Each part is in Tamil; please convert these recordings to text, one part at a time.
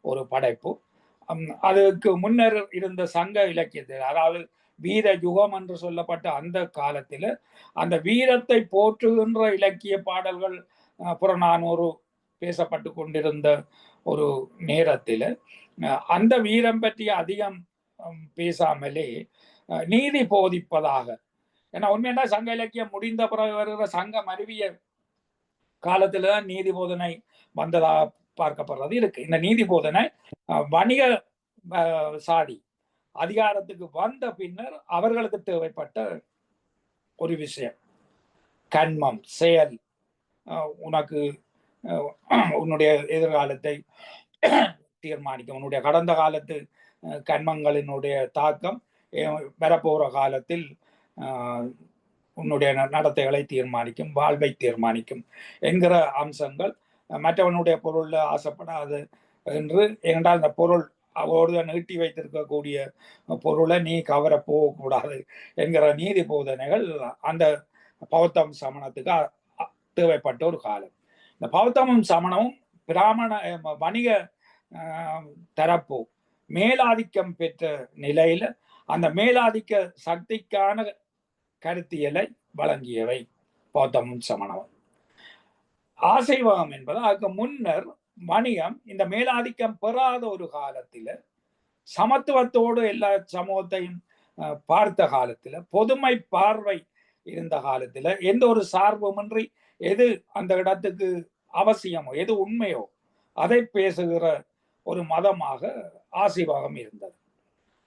ஒரு படைப்பு. அதுக்கு முன்னர் இருந்த சங்க இலக்கியத்தில், அதாவது வீர யுகம் என்று சொல்லப்பட்ட அந்த காலத்தில் அந்த வீரத்தை போற்றுகின்ற இலக்கிய பாடல்கள் புறநானூறு பேசப்பட்டு கொண்டிருந்த ஒரு நேரத்தில் அந்த வீரம் பற்றி அதிகம் பேசாமலே நீதி போதிப்பதாக, ஏன்னா உண்மையா சங்க இலக்கியம் முடிந்த பிறகு வருகிற சங்கம் அறிவிய காலத்துல தான் நீதி போதனை வந்ததாக பார்க்கப்படுறது இருக்கு. இந்த நீதி போதனை வணிக சாதி அதிகாரத்துக்கு வந்த பின்னர் அவர்களுக்கு தேவைப்பட்ட ஒரு விஷயம். கண்மம் செயல், உனக்கு உன்னுடைய எதிர்காலத்தை தீர்மானிக்கும். உன்னுடைய கடந்த காலத்து கண்மங்களினுடைய தாக்கம் வரப்போற காலத்தில் உன்னுடைய நடத்தைகளை தீர்மானிக்கும், வாழ்வை தீர்மானிக்கும் என்கிற அம்சங்கள். மற்றவனுடைய பொருள்ல ஆசைப்படாது என்று, என்றால் அந்த பொருள் அவரோடு நீட்டி வைத்திருக்கக்கூடிய பொருளை நீ கவர போகக்கூடாது என்கிற நீதி போதனைகள் அந்த பௌத்தம் சமணத்துக்கு தேவைப்பட்ட ஒரு காலம். இந்த பௌத்தமும் சமணமும் பிராமண வணிக தரப்பு மேலாதிக்கம் பெற்ற நிலையில அந்த மேலாதிக்க சக்திக்கான கருத்தியலை வழங்கியவை பௌத்தமும் சமணமும். ஆசைவகம் என்பது அதுக்கு முன்னர் வணிகம் இந்த மேலாதிக்கம் பெறாத ஒரு காலத்துல சமத்துவத்தோடு எல்லா சமூகத்தையும் பார்த்த காலத்துல, பொதுமை பார்வை இருந்த காலத்துல, எந்த ஒரு சார்புமின்றி எது அந்த இடத்துக்கு அவசியமோ எது உண்மையோ அதை பேசுகிற ஒரு மதமாக ஆசீர்வாதம் இருந்தது.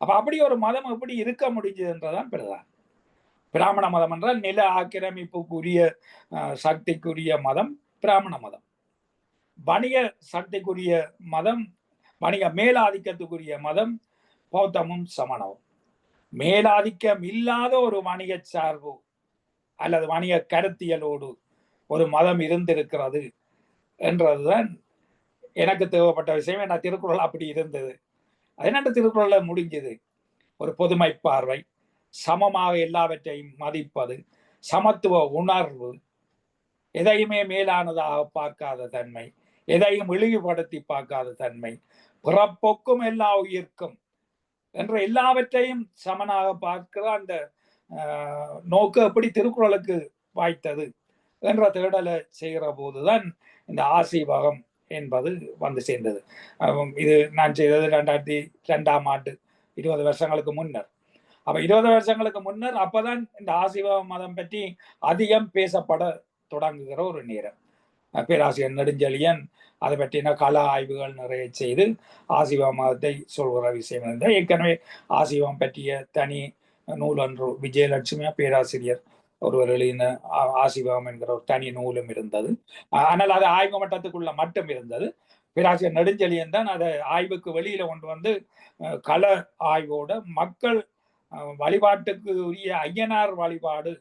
அப்ப அப்படி ஒரு மதம் எப்படி இருக்க முடிஞ்சதுன்றதான் பிரதான். பிராமண மதம் என்றால் நில ஆக்கிரமிப்புக்குரிய சக்திக்குரிய மதம் பிராமண மதம். வணிக சக்திக்குரிய மதம், வணிக மேலாதிக்கத்துக்குரிய மதம் பௌத்தமும் சமணமும். மேலாதிக்கம் இல்லாத ஒரு வணிக சார்பு அல்லது வணிக கருத்தியலோடு ஒரு மதம் இருந்திருக்கிறது என்றதுதான் எனக்கு தேவைப்பட்ட விஷயம். என்ன திருக்குறள் அப்படி இருந்தது. அதனால திருக்குறள்ல முடிஞ்சது ஒரு பொதுமை பார்வை, சமமாக எல்லாவற்றையும் மதிப்பது, சமத்துவ உணர்வு, எதையுமே மேலானதாக பார்க்காத தன்மை, எதையும் இழிவுபடுத்தி பார்க்காத தன்மை, பிறப்பொக்கும் எல்லா உயிர்க்கும் என்ற எல்லாவற்றையும் சமனாக பார்க்கிற அந்த நோக்கு எப்படி திருக்குறளுக்கு வாய்த்தது என்ற தேடலை செய்கிற போதுதான் இந்த ஆசீவகம் என்பது வந்து சேர்ந்தது. இது நான் செய்தது 2002ஆம் ஆண்டு, 20 வருஷங்களுக்கு முன்னர். அப்ப 20 வருஷங்களுக்கு முன்னர் அப்பதான் இந்த ஆசீவக மதம் பற்றி அதிகம் பேசப்பட தொடங்குகிற ஒரு நேரம். பேராசிரியர் நெடுஞ்செழியன் அதை பற்றின கள ஆய்வுகள் நிறைய செய்து ஆசீவக மதத்தை சொல்கிற விஷயம் இருந்தால், ஏற்கனவே ஆசீவகம் பற்றிய தனி நூல் ஒன்று விஜயலட்சுமியா பேராசிரியர் ஒருவர் எழுதின ஆசீவகம் என்கிற ஒரு தனி நூலும் இருந்தது. ஆனால் அது ஆய்வு மட்டத்துக்குள்ள மட்டும் இருந்தது. பேராசிரியர் நெடுஞ்செழியன் தான் அதை ஆய்வுக்கு வெளியில கொண்டு வந்து கள ஆய்வோட மக்கள் வழிபாட்டுக்கு உரிய ஐயனார் வழிபாடு,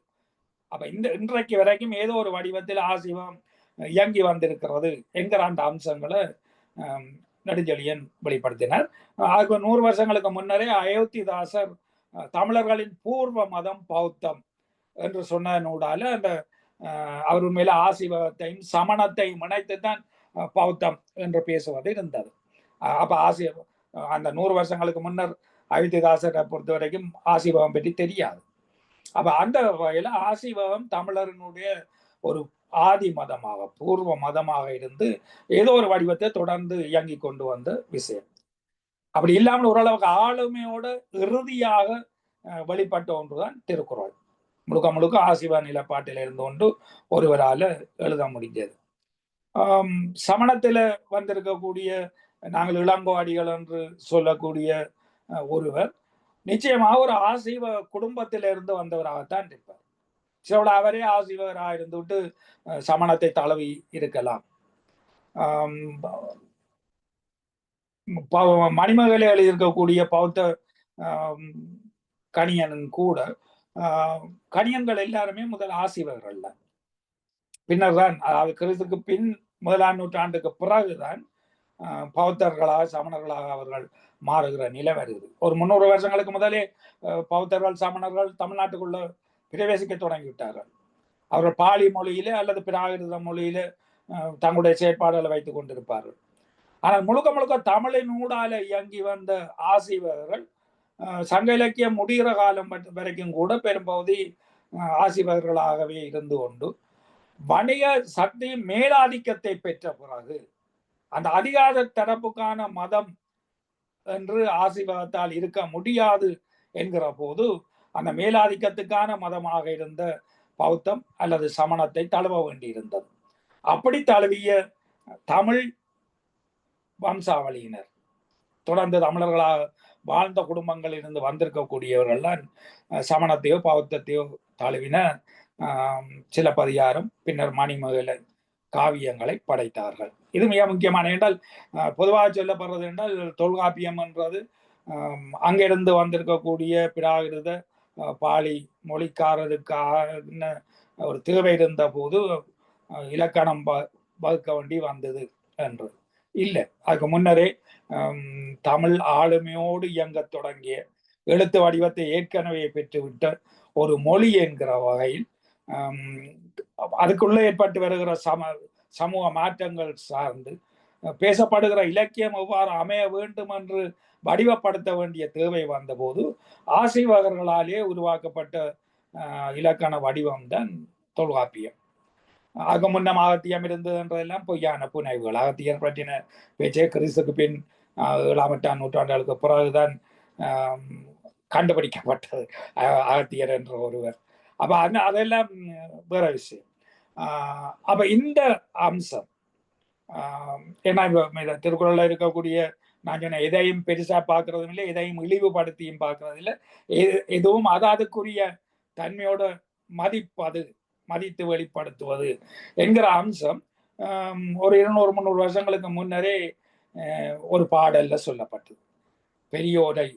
அப்ப இன்றைக்கு வரைக்கும் ஏதோ ஒரு வடிவத்தில் ஆசீவகம் இயங்கி வந்திருக்கிறது என்கிற அந்த அம்சங்களை நெடுஞ்செழியன் வெளிப்படுத்தினார். அதுக்கு 100 வருஷங்களுக்கு முன்னரே அயோத்திதாசர் தமிழர்களின் பூர்வ மதம் பௌத்தம் என்று சொன்னதனூடால அந்த அவர் மேல ஆசீவகத்தையும் சமணத்தையும் இணைத்துத்தான் பௌத்தம் என்று பேசுவது இருந்தது. அப்ப அந்த 100 வருஷங்களுக்கு முன்னர் அயோத்திதாசரை பொறுத்த வரைக்கும் ஆசீவகம் பற்றி தெரியாது. அப்ப அந்த வகையில ஆசீவகம் தமிழர்களுடைய ஒரு ஆதி மதமாக பூர்வ மதமாக இருந்து ஏதோ ஒரு வடிவத்தை தொடர்ந்து இயங்கி கொண்டு வந்த விஷயம். அப்படி இல்லாமல் ஓரளவுக்கு ஆளுமையோட இறுதியாக வெளிப்பட்ட ஒன்றுதான் திருக்குறள். முழுக்க முழுக்க ஆசீவ நிலப்பாட்டில் இருந்து கொண்டு ஒருவரால எழுத முடிஞ்சது. சமணத்துல வந்திருக்கக்கூடிய நாங்கள் இளங்கோடிகள் என்று சொல்லக்கூடிய ஒருவர் நிச்சயமாக ஒரு ஆசீவ குடும்பத்திலிருந்து வந்தவராகத்தான் இருப்பார். சில அவரே ஆசீவராக இருந்துவிட்டு சமணத்தை தழுவி இருக்கலாம். மணிமேகலை எழுதியிருக்கக்கூடிய பௌத்த கணியனும் கூட கணியன்கள் எல்லாருமே முதல் ஆசீவர்கள் தான். பின்னர் தான், அதாவது கிறிஸ்துக்கு பின் 1ஆம் நூற்றாண்டுக்கு பிறகுதான் பௌத்தர்களாக சமணர்களாக அவர்கள் மாறுகிற நிலை வருகிறது. ஒரு 300 வருஷங்களுக்கு முதலே பௌத்தர்கள் சமணர்கள் தமிழ்நாட்டுக்குள்ள பிரவேசிக்க தொடங்கிவிட்டார்கள். அவர்கள் பாலி மொழியிலே அல்லது பிராகிருத மொழியிலே தங்களுடைய செயற்பாடுகளை வைத்துக் கொண்டிருப்பார்கள். ஆனால் முழுக்க முழுக்க தமிழின் ஊடால இயங்கி வந்த ஆசிவர்கள் சங்க இலக்கியம் முடிகிற காலம் வரைக்கும் கூட பெரும்பகுதி ஆசிவர்களாகவே இருந்து கொண்டு வணிக சக்தி மேலாதிக்கத்தை பெற்ற பிறகு அந்த அதிகார தரப்புக்கான மதம் என்று ஆசிவகத்தால் இருக்க முடியாது என்கிற போது அந்த மேலாதிக்கத்துக்கான மதமாக இருந்த பௌத்தம் அல்லது சமணத்தை தழுவ வேண்டியிருந்தது. அப்படி தழுவிய தமிழ் வம்சாவளியினர் தொடர்ந்து தமிழர்களாக வாழ்ந்த குடும்பங்களில் இருந்து வந்திருக்கக்கூடியவர்கள்லாம் சமணத்தையோ பௌத்தத்தையோ தழுவின சிலப்பதிகாரம் பின்னர் மணிமேகலை காவியங்களை படைத்தார்கள். இது மிக முக்கியமான என்றால் பொதுவாக சொல்லப்படுறது என்றால் தொல்காப்பியம் என்றது அங்கிருந்து வந்திருக்கக்கூடிய பிராகிருத பாலி மொழிக்காரருக்கான ஒரு தேவை இருந்த போது இலக்கணம் வகுக்க வேண்டி வந்தது என்று இல்லை. அதுக்கு முன்னரே தமிழ் ஆளுமையோடு இயங்க தொடங்கிய எழுத்து வடிவத்தை ஏற்கனவே பெற்றுவிட்ட ஒரு மொழி என்கிற வகையில் அதுக்குள்ளே ஏற்பட்டு வருகிற சமூக மாற்றங்கள் சார்ந்து பேசப்படுகிற இலக்கியம் எவ்வாறு அமைய வேண்டும் என்று வடிவப்படுத்த வேண்டிய தேவை வந்தபோது ஆசிவகர்களாலே உருவாக்கப்பட்ட இலக்கண வடிவம் தான் தொல்காப்பியம். ஆக முன்னம் அகத்தியம் இருந்தது என்றதெல்லாம் பொய்யான புனைவுகள். அகத்தியர் பற்றின பேச்சே கிறிஸ்துக்கு பின் 7ஆம் 8ஆம் நூற்றாண்டுகளுக்கு பிறகுதான் கண்டுபிடிக்கப்பட்டது அகத்தியர் என்ற ஒருவர். அப்ப அதெல்லாம் வேற விஷயம். அப்ப இந்த அம்சம் ஏன்னா திருக்குறள்ல இருக்கக்கூடிய நான் சொன்ன எதையும் பெருசா பார்க்கறதும் இல்லை, எதையும் இழிவுபடுத்தியும் பார்க்கறது இல்லை, எதுவும் அதுக்குரிய தன்மையோட மதித்து வெளிப்படுத்துவது என்கிற அம்சம் ஒரு 200-300 வருஷங்களுக்கு முன்னரே ஒரு பாடல்ல சொல்லப்பட்டது. பெரியோரை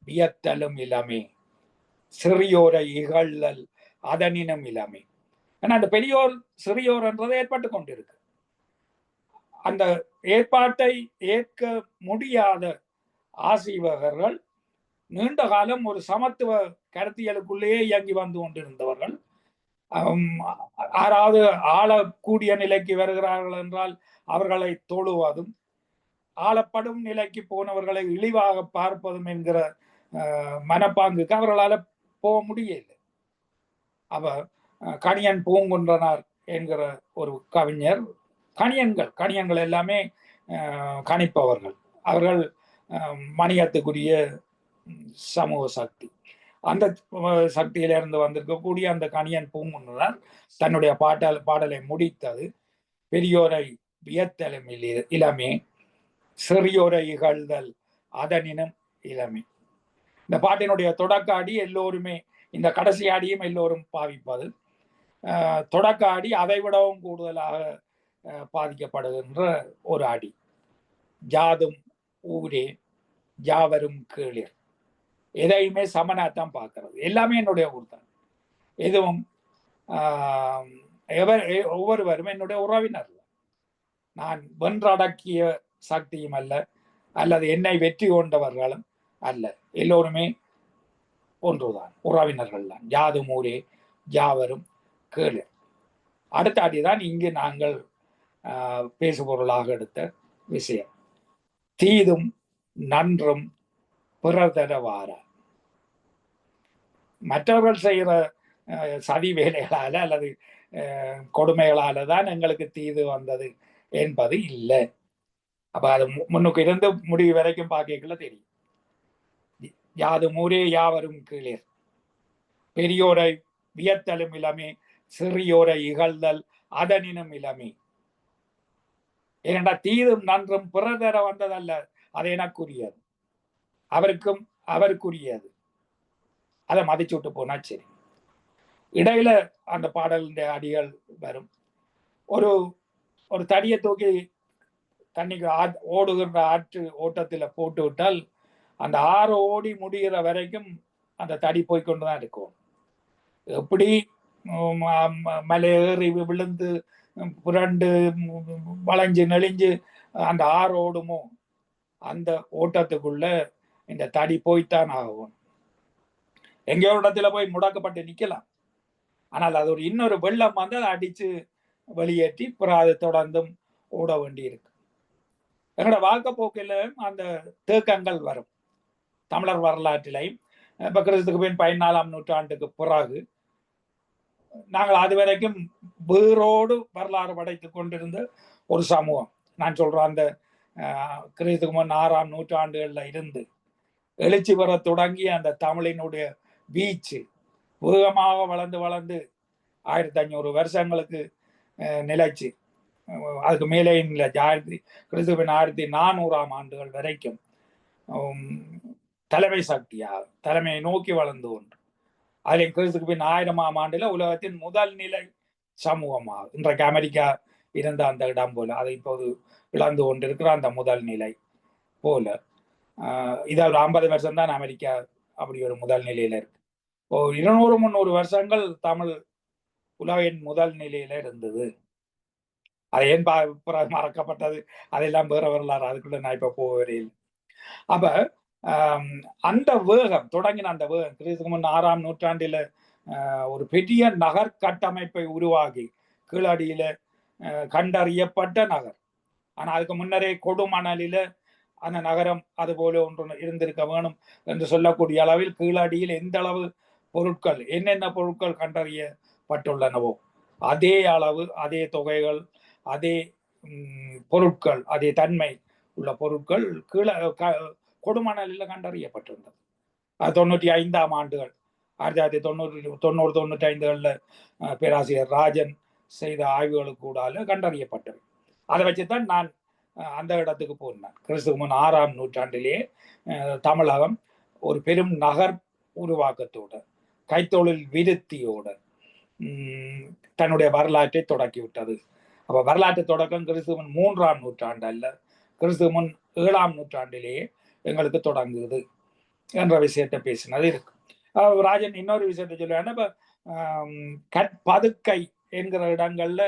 வியத்தலும் இளமே, சிறியோரை இகழல் அதனினும் இளமே. ஏன்னா அந்த பெரியோர் சிறியோர் என்றது ஏற்பட்டு கொண்டிருக்கு. அந்த ஏற்பாட்டை ஏற்க முடியாத ஆசீவகர்கள் நீண்ட காலம் ஒரு சமத்துவ கருத்தியலுக்குள்ளேயே இயங்கி வந்து கொண்டிருந்தவர்கள். யாராவது ஆளக்கூடிய நிலைக்கு வருகிறார்கள் என்றால் அவர்களை தொழுவதும், ஆளப்படும் நிலைக்கு போனவர்களை இழிவாக பார்ப்பதும் என்கிற மனப்பாங்குக்கு அவர்களால் போக முடியல. அவ கணியன் பூங்குன்றனார் என்கிற ஒரு கவிஞர், கணியன்கள் எல்லாமே கணிப்பவர்கள், அவர்கள் மணியத்துக்குரிய சமூக சக்தி. அந்த சக்தியிலிருந்து வந்திருக்கக்கூடிய அந்த கணியன் பூங்குன்றனார் தன்னுடைய பாடலை முடித்தது பெரியோரை வியத்தலும் இளமே, சிறியோரை இகழ்தல் அதனினும் இளமே. இந்த பாட்டினுடைய தொடக்க அடி எல்லோருமே, இந்த கடைசி அடியும் எல்லோரும் பாவிப்பது. தொடக்க அடி அதை விடவும் கூடுதலாக பாதிக்கப்படுகின்ற ஒரு அடி. ஜாதும் ஊரே யாவரும் கீழிர். எதையுமே சமனாத்தான் பார்க்கறது. எல்லாமே என்னுடைய ஊர் தான். எதுவும் ஒவ்வொருவரும் என்னுடைய உறவினர். நான் வென்றடக்கிய சக்தியும் அல்ல, அல்லது என்னை வெற்றி கொண்டவர்களும் அல்ல. எல்லோருமே ஒன்றுதான், உறவினர்கள் தான். யாதும் ஊரே யாவரும் கேளு. அடுத்த அடிதான் இங்கு நாங்கள் பேசுபொருளாக எடுத்த விஷயம். தீதும் நன்றும் பிறர்தரவார. மற்றவர்கள் செய்கிற சதி வேலைகளால அல்லது கொடுமைகளால தான் எங்களுக்கு தீது வந்தது என்பது இல்லை. அப்ப அது முன்னுக்கு இருந்து முடிவு வரைக்கும் பார்க்கல தெரியும். யாதும் ஊரே யாவரும் கீழே, பெரியோரை வியத்தலும் இளமே, சிறியோரை இகழ்தல் அதனினும் இளமே. ஏனென்றா தீதும் நன்றும் பிறதர வந்ததல்ல, அது எனக்குரியது, அவருக்குரியது. அதை மதிச்சு விட்டு போனா சரி. இடையில அந்த பாடலுடைய அடிகள் வரும். ஒரு தடியை தூக்கி தண்ணிக்கு ஓடுகின்ற ஆற்று ஓட்டத்தில் போட்டு விட்டால் அந்த ஆறு ஓடி முடிகிற வரைக்கும் அந்த தடி போய்கொண்டுதான் இருக்கும். எப்படி மலையேறி விழுந்து புரண்டு வளைஞ்சு நெளிஞ்சு அந்த ஆறு ஓடுமோ அந்த ஓட்டத்துக்குள்ள இந்த தடி போய்த்தான் ஆகும். எங்கேயோ இடத்துல போய் முடக்கப்பட்டு நிக்கலாம். ஆனால் அது இன்னொரு வெள்ளம் வந்து அதை அடிச்சு வெளியேற்றி பிறகு அது தொடர்ந்தும் ஓட வேண்டி இருக்கு. எங்களோட வாழ்க்கை போக்கிலும் அந்த தேக்கங்கள் வரும். தமிழர் வரலாற்றிலையும் இப்ப கிறிஸ்துக்கு பின் 14ஆம் நூற்றாண்டுக்கு பிறகு நாங்கள் அது வரைக்கும் வேரோடு வரலாறு படைத்துக் கொண்டிருந்த ஒரு சமூகம். நான் சொல்றேன், அந்த கிறிஸ்துக்கு முன் 6ஆம் நூற்றாண்டுகள்ல இருந்து எழுச்சி பெற தொடங்கி அந்த தமிழினுடைய வீச்சு வேகமாக வளர்ந்து வளர்ந்து 1500 வருஷங்களுக்கு நிலைச்சு, அதுக்கு மேலே இல்லை, கிறிஸ்துவின் 1400ஆம் ஆண்டுகள் வரைக்கும் தலைமை சக்தியா தலைமையை நோக்கி வளர்ந்து ஒன்று. அதில் கிறிஸ்துக்கு பின் 1000ஆம் ஆண்டுல உலகத்தின் முதல் நிலை சமூகமாக இன்றைக்கு அமெரிக்கா இருந்த அந்த இடம் போல அதை இப்போது இழந்து கொண்டிருக்கிற அந்த முதல் நிலை போல இதை ஒரு 50 வருஷம் தான் அமெரிக்கா அப்படி ஒரு முதல் நிலையில இருக்கு. 200-300 வருஷங்கள் தமிழ் உலகின் முதல் நிலையில இருந்தது. அது ஏன் மறக்கப்பட்டது, அதெல்லாம் வேற வரலாறு, அதுக்குள்ள நான் இப்ப போகவே இல்லை. அப்ப அந்த வேகம் தொடங்கின அந்த வேகம் கிறிஸ்துக்கு முன் 6ஆம் நூற்றாண்டில ஒரு பெரிய நகர் கட்டமைப்பை உருவாகி கீழடியில கண்டறியப்பட்ட நகர். ஆனா அதுக்கு முன்னரே கொடுமணலில அந்த நகரம் அது போல ஒன்று இருந்திருக்க வேணும் என்று சொல்லக்கூடிய அளவில் கீழடியில் எந்த அளவு பொருட்கள், என்னென்ன பொருட்கள் கண்டறியப்பட்டுள்ளனவோ அதே அளவு, அதே தொகைகள், அதே பொருட்கள், அதே தன்மை உள்ள பொருட்கள் கொடுமணலில் கண்டறியப்பட்டிருந்தது. 95ஆம் ஆண்டுகள் 1990-95 பேராசிரியர் ராஜன் செய்த ஆய்வுகளுக்கு கூடால கண்டறியப்பட்டது. அதை வச்சுதான் நான் அந்த இடத்துக்கு போனேன். கிறிஸ்துக்கு முன் 6ஆம் நூற்றாண்டிலேயே தமிழகம் ஒரு பெரும் நகர் உருவாக்கத்தோட, கைத்தொழில் விருத்தியோட தன்னுடைய வரலாற்றை தொடக்கிவிட்டது. அப்ப வரலாற்று தொடக்கம் கிறிஸ்துவின் 3ஆம் நூற்றாண்டு அல்ல, கிறிஸ்துவ முன் 7ஆம் நூற்றாண்டிலேயே எங்களுக்கு தொடங்குது என்ற விஷயத்தை பேசினது இருக்கு. ராஜன் இன்னொரு விஷயத்தை சொல்லுவாங்க, இப்ப கற்பதுக்கை என்கிற இடங்கள்ல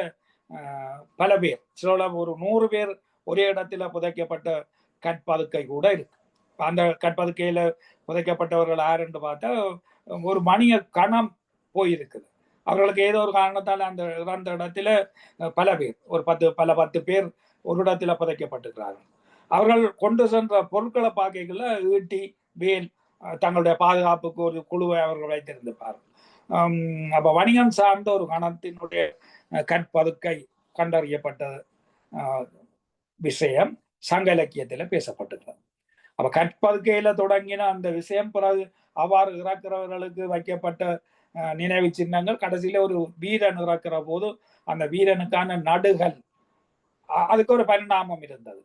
பல பேர், சில ஒரு 100 பேர் ஒரே இடத்துல புதைக்கப்பட்ட கற்பதுக்கை கூட இருக்கு. அந்த கற்பதுக்கையில புதைக்கப்பட்டவர்கள் யாருன்னு பார்த்தா ஒரு மணிய கணம் போயிருக்குது. அவர்களுக்கு ஏதோ ஒரு காரணத்தால் அந்த இறந்த இடத்துல பல பேர், ஒரு 10 பேர் ஒரு இடத்துல புதைக்கப்பட்டிருக்கிறார்கள். அவர்கள் கொண்டு சென்ற பொருட்களை பார்க்கல ஈட்டி, வேல், தங்களுடைய பாதுகாப்புக்கு ஒரு குழுவை அவர்கள் வைத்திருந்திருப்பார்கள். அப்ப வணிகம் சார்ந்த ஒரு கணத்தினுடைய கற்பதுக்கை கண்டறியப்பட்ட விஷயம் சங்க இலக்கியத்துல பேசப்பட்டிருக்கிறது. அப்ப கற்பதுக்கையில தொடங்கின அந்த விஷயம் பிறகு அவ்வாறு இறக்கிறவர்களுக்கு வைக்கப்பட்ட நினைவு சின்னங்கள் கடைசியில ஒரு வீரன் இறக்கிற போது அந்த வீரனுக்கான நடுகள், அதுக்கு ஒரு பரிணாமம் இருந்தது.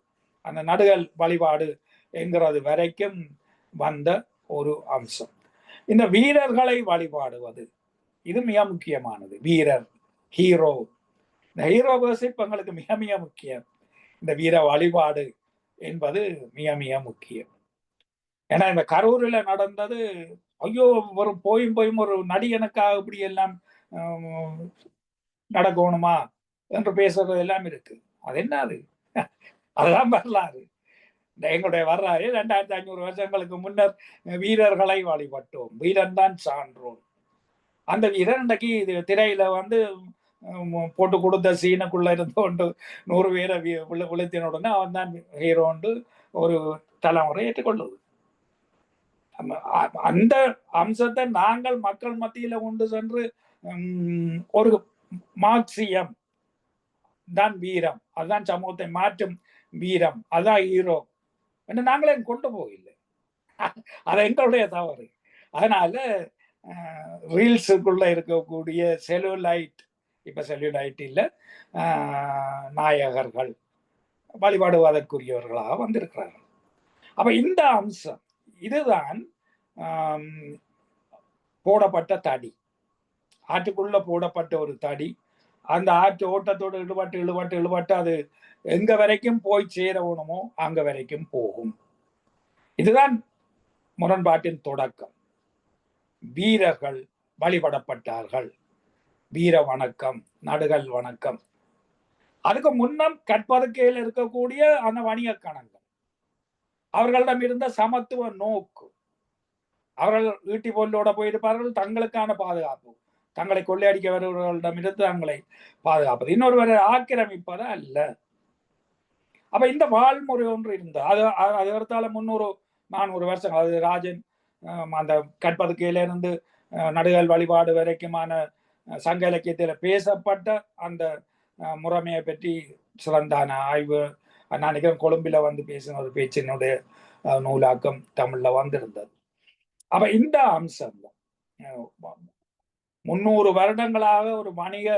அந்த நடுகள் வழிபாடு என்கிறது வரைக்கும் வந்த ஒரு அம்சம். இந்த வீரர்களை வழிபாடுவது இது மிக முக்கியமானது. வீரர், ஹீரோ, இந்த ஹீரோ வர்ஷிப் எங்களுக்கு மிக மிக முக்கியம். இந்த வீர வழிபாடு என்பது மிக மிக முக்கியம். ஏன்னா இந்த கரூரில் நடந்தது, ஐயோ ஒரு போயும் ஒரு நடிகனுக்காக இப்படி எல்லாம் நடக்கணுமா என்று பேசுறது எல்லாம் இருக்கு. அது என்ன, அதுதான் வரலாறு. எங்களுடைய வரலாறு 2500 வருஷங்களுக்கு முன்னர் வீரர்களை வழிபட்டோம், வீரன் தான் சான்றோம். அந்த வீரன் இன்றைக்கு இது திரையில போட்டு கொடுத்த சீனுக்குள்ள இருந்து கொண்டு 100 பேரை விழுத்தின உடனே அவன் தான் ஹீரோண்டு ஒரு தலைமுறை ஏற்றுக்கொள்ளுது. அந்த அம்சத்தை நாங்கள் மக்கள் மத்தியில கொண்டு சென்று ஒரு மார்க்சியம் தான் வீரம், அதுதான் சமூகத்தை மாற்றும் வீரம், அதான் ஹீரோ என்று நாங்களே கொண்டு போகவில்லை. அது எங்களுடைய தவறு. அதனால ரீல்ஸுக்குள்ள இருக்கக்கூடிய செல்லுலைட், இப்ப செல்லுலைட் இல்லை, நாயகர்கள் வழிபாடுவதற்குரியவர்களாக வந்திருக்கிறார்கள். அப்ப இந்த அம்சம் இதுதான் போடப்பட்ட தடி, ஆற்றுக்குள்ள போடப்பட்ட ஒரு தடி. அந்த ஆற்று ஓட்டத்தோடு இழுபட்டு அது எங்க வரைக்கும் போய் சேரணுமோ அங்க வரைக்கும் போகும். இதுதான் முரண்பாட்டின் தொடக்கம். வீரர்கள் வழிபடப்பட்டார்கள், வீர வணக்கம், நடுகள் வணக்கம். அதுக்கு முன்னம் கற்பதுக்கையில் இருக்கக்கூடிய அந்த வணிக கணங்கள், அவர்களிடம் இருந்த சமத்துவ நோக்கு, அவர்கள் ஈட்டி பொருளோட போயிருப்பார்கள், தங்களுக்கான பாதுகாப்பு, தங்களை கொள்ளையடிக்க வருபவர்களிடம் இருந்து தங்களை பாதுகாப்பது, இன்னொருவரை ஆக்கிரமிப்பது அல்ல. அப்ப இந்த வாழ்முறை ஒன்று இருந்தது. அது எடுத்தால 300-400 வருஷங்கள், அது ராஜன் அந்த கற்பதுக்கையில இருந்து நடுகள் வழிபாடு வரைக்குமான சங்க இலக்கியத்தில் பேசப்பட்ட அந்த முறைமையை பற்றி சிறந்தான ஆய்வு நான் நினைக்கிறேன் கொழும்பில வந்து பேசின ஒரு பேச்சினுடைய நூலாக்கம் தமிழ்ல வந்திருந்தது. அப்ப இந்த அம்சம் 300 வருடங்களாக ஒரு வணிக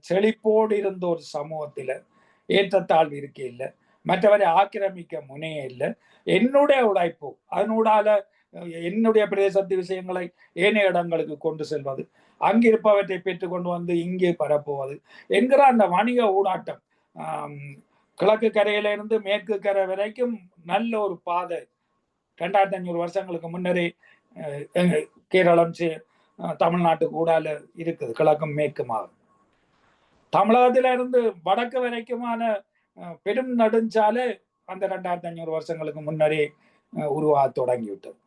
செழிப்போடு இருந்த ஒரு சமூகத்தில ஏற்றத்தாழ்வு இருக்க இல்லை, மற்றவரை ஆக்கிரமிக்க முனையே இல்லை, என்னுடைய உழைப்பு அதனூடால என்னுடைய பிரதேசத்து விஷயங்களை ஏனைய இடங்களுக்கு கொண்டு செல்வது, அங்கிருப்பவற்றை பெற்றுக் கொண்டு வந்து இங்கே பரப்புவது என்கிற அந்த வணிக ஊடாட்டம் கிழக்கு கரையிலிருந்து மேற்கு கரை வரைக்கும் நல்ல ஒரு பாதை 2500 வருஷங்களுக்கு முன்னரே கேரளம் தமிழ்நாட்டு கூடால இருக்குது. கிழக்கும் மேற்குமாக தமிழகத்தில இருந்து வடக்கு வரைக்குமான பெரும் நெடுஞ்சாலை அந்த 2500 வருஷங்களுக்கு முன்னரே உருவாக தொடங்கிவிட்டது.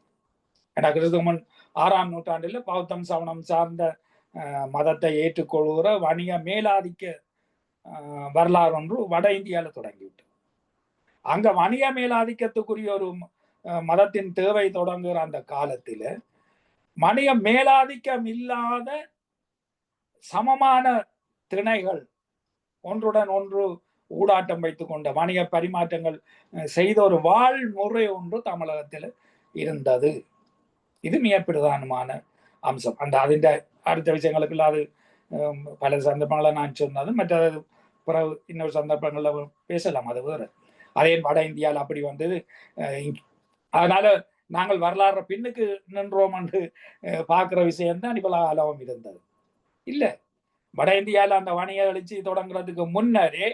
ஏன்னா கிறிஸ்துவ முன் 6ஆம் நூற்றாண்டில் பௌத்தம் சமணம் சார்ந்த மதத்தை ஏற்றுக்கொள்கிற வணிக மேலாதிக்க வரலாறு ஒன்று வட இந்தியாவில் தொடங்கிவிட்டது. அங்க வணிக மேலாதிக்கத்துக்குரிய ஒரு மதத்தின் தேவை தொடங்குகிற அந்த காலத்தில் வணிக மேலாதிக்கம் இல்லாத சமமான திணைகள் ஒன்றுடன் ஒன்று ஊடாட்டம் வைத்துக் கொண்ட வணிக பரிமாற்றங்கள் செய்த ஒரு வாழ்முறை ஒன்று தமிழகத்தில் இருந்தது. இது மிக பிரதானமான அம்சம். அந்த அதிண்ட அடுத்த விஷயங்களுக்கு அது பல சந்தர்ப்பங்களை நான் சொன்னது, மற்ற பிறகு இன்னொரு சந்தர்ப்பங்கள்ல பேசலாம், அது வேறு. அதே வட இந்தியாவில் அப்படி வந்தது. அதனால நாங்கள் வரலாறு பின்னுக்கு நின்றோம் என்று பார்க்கிற விஷயம்தான் இவ்வளவு அளவும் இருந்தது. இல்லை, வட இந்தியாவில் அந்த வணிக எழுச்சி தொடங்குறதுக்கு முன்னரே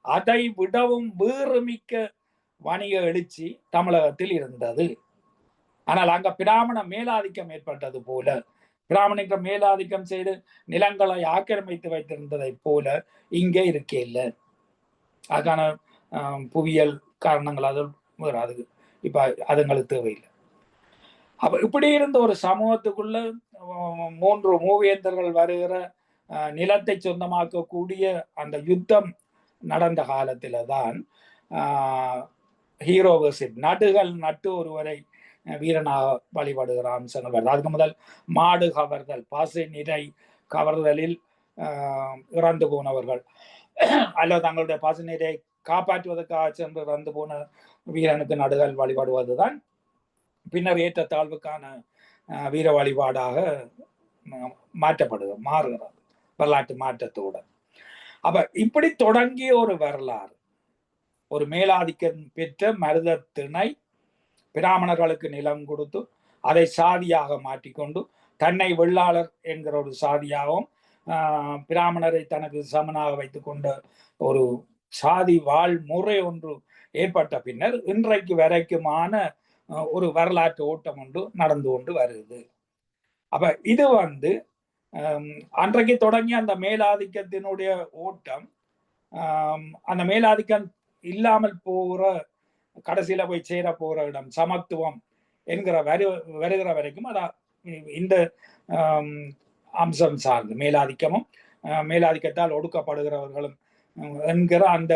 அதை விடவும் வேறுமிக்க வணிக எழுச்சி தமிழகத்தில் இருந்தது. ஆனால் அங்க பிராமண மேலாதிக்கம் ஏற்பட்டது போல, பிராமணிக மேலாதிக்கம் செய்து நிலங்களை ஆக்கிரமித்து வைத்திருந்ததை போல இங்கே இருக்க இல்லை. அதுக்கான புவியியல் காரணங்கள் அது வேறு, அது இப்ப அதுங்களுக்கு தேவையில்லை. அப்ப இப்படி இருந்த ஒரு சமூகத்துக்குள்ள 3 மூவேந்தர்கள் வருகிற நிலத்தை சொந்தமாக்கக்கூடிய அந்த யுத்தம் நடந்த காலத்தில தான் ஹீரோ வர்ஷிப், நடுகள் நட்டு ஒருவரை வீரனாக வழிபடுகிற அம்சங்கள் வருது. அதுக்கு முதல் மாடு கவர்தல், பாசை நிறை கவர்தலில் இறந்து போனவர்கள் அல்லது தங்களுடைய பாசை நீரை காப்பாற்றுவதற்காக சென்று இறந்து போன வீரனுக்கு நடுகள் வழிபடுவதுதான் பின்னர் ஏற்றத்தாழ்வுக்கான வீர வழிபாடாக மாறுகிறது வரலாற்று மாற்றத்தோடு. அப்ப இப்படி தொடங்கிய ஒரு வரலாறு, ஒரு மேலாதிக்கம் பெற்ற மருத திணை பிராமணர்களுக்கு நிலம் கொடுத்து அதை சாதியாக மாற்றிக்கொண்டு தன்னை வெள்ளாளர் என்கிற ஒரு சாதியாகவும் பிராமணரை தனக்கு சமனாக வைத்துக் கொண்ட ஒரு சாதி வாழ்முறை ஒன்று ஏற்பட்ட பின்னர் இன்றைக்கு வரைக்குமான ஒரு வரலாற்று ஓட்டம் ஒன்று நடந்து கொண்டு வருது. அப்ப இது அன்றைக்கு தொடங்கிய அந்த மேலாதிக்கத்தினுடைய ஓட்டம் அந்த மேலாதிக்கம் இல்லாமல் போகிற கடைசியில போய் சேர போகிற இடம் சமத்துவம் என்கிற வருகிற வரைக்கும் அதான் இந்த அம்சம் சார்ந்து மேலாதிக்கமும் மேலாதிக்கத்தால் ஒடுக்கப்படுகிறவர்களும் என்கிற அந்த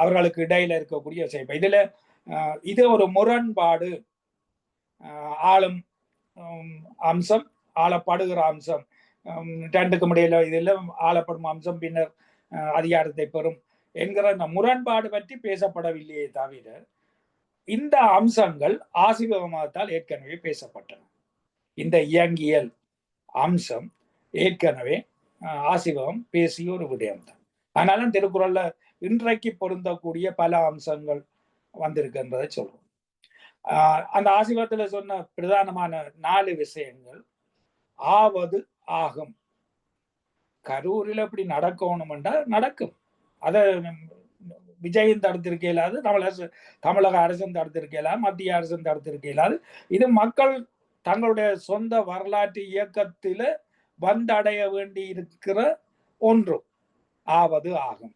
அவர்களுக்கு இடையில இருக்கக்கூடிய விஷயம். இதுல இது ஒரு முரண்பாடு, ஆளும் அம்சம் ஆளப்படுகிற அம்சம் ரெண்டுக்கும் இடையில இதில் ஆளப்படும் அம்சம் பின்னர் அதிகாரத்தை பெறும் என்கிற இந்த முரண்பாடு பற்றி பேசப்படவில்லையே தவிர இந்த அம்சங்கள் ஆசீவக மதத்தால் ஏற்கனவே பேசப்பட்டன. இந்த இயங்கியல் அம்சம் ஏற்கனவே ஆசீவகம் பேசிய ஒரு விடயம்தான். அதனால திருக்குறள்ல இன்றைக்கு பொருந்தக்கூடிய பல அம்சங்கள் வந்திருக்கின்றதை சொல்றோம். அந்த ஆசீவகத்துல சொன்ன பிரதானமான 4 விஷயங்கள் ஆவது ஆகும். கரூரில் இப்படி நடக்கணும்ன்றா நடக்கும். அதை விஜயம் தடுத்திருக்க இயலாது, தமிழக அரசும் தடுத்திருக்க இயலாது, மத்திய அரசும் தடுத்திருக்க இயலாது. இது மக்கள் தங்களுடைய சொந்த வரலாற்று இயக்கத்தில வந்தடைய வேண்டி இருக்கிற ஒன்று. ஆவது ஆகும்,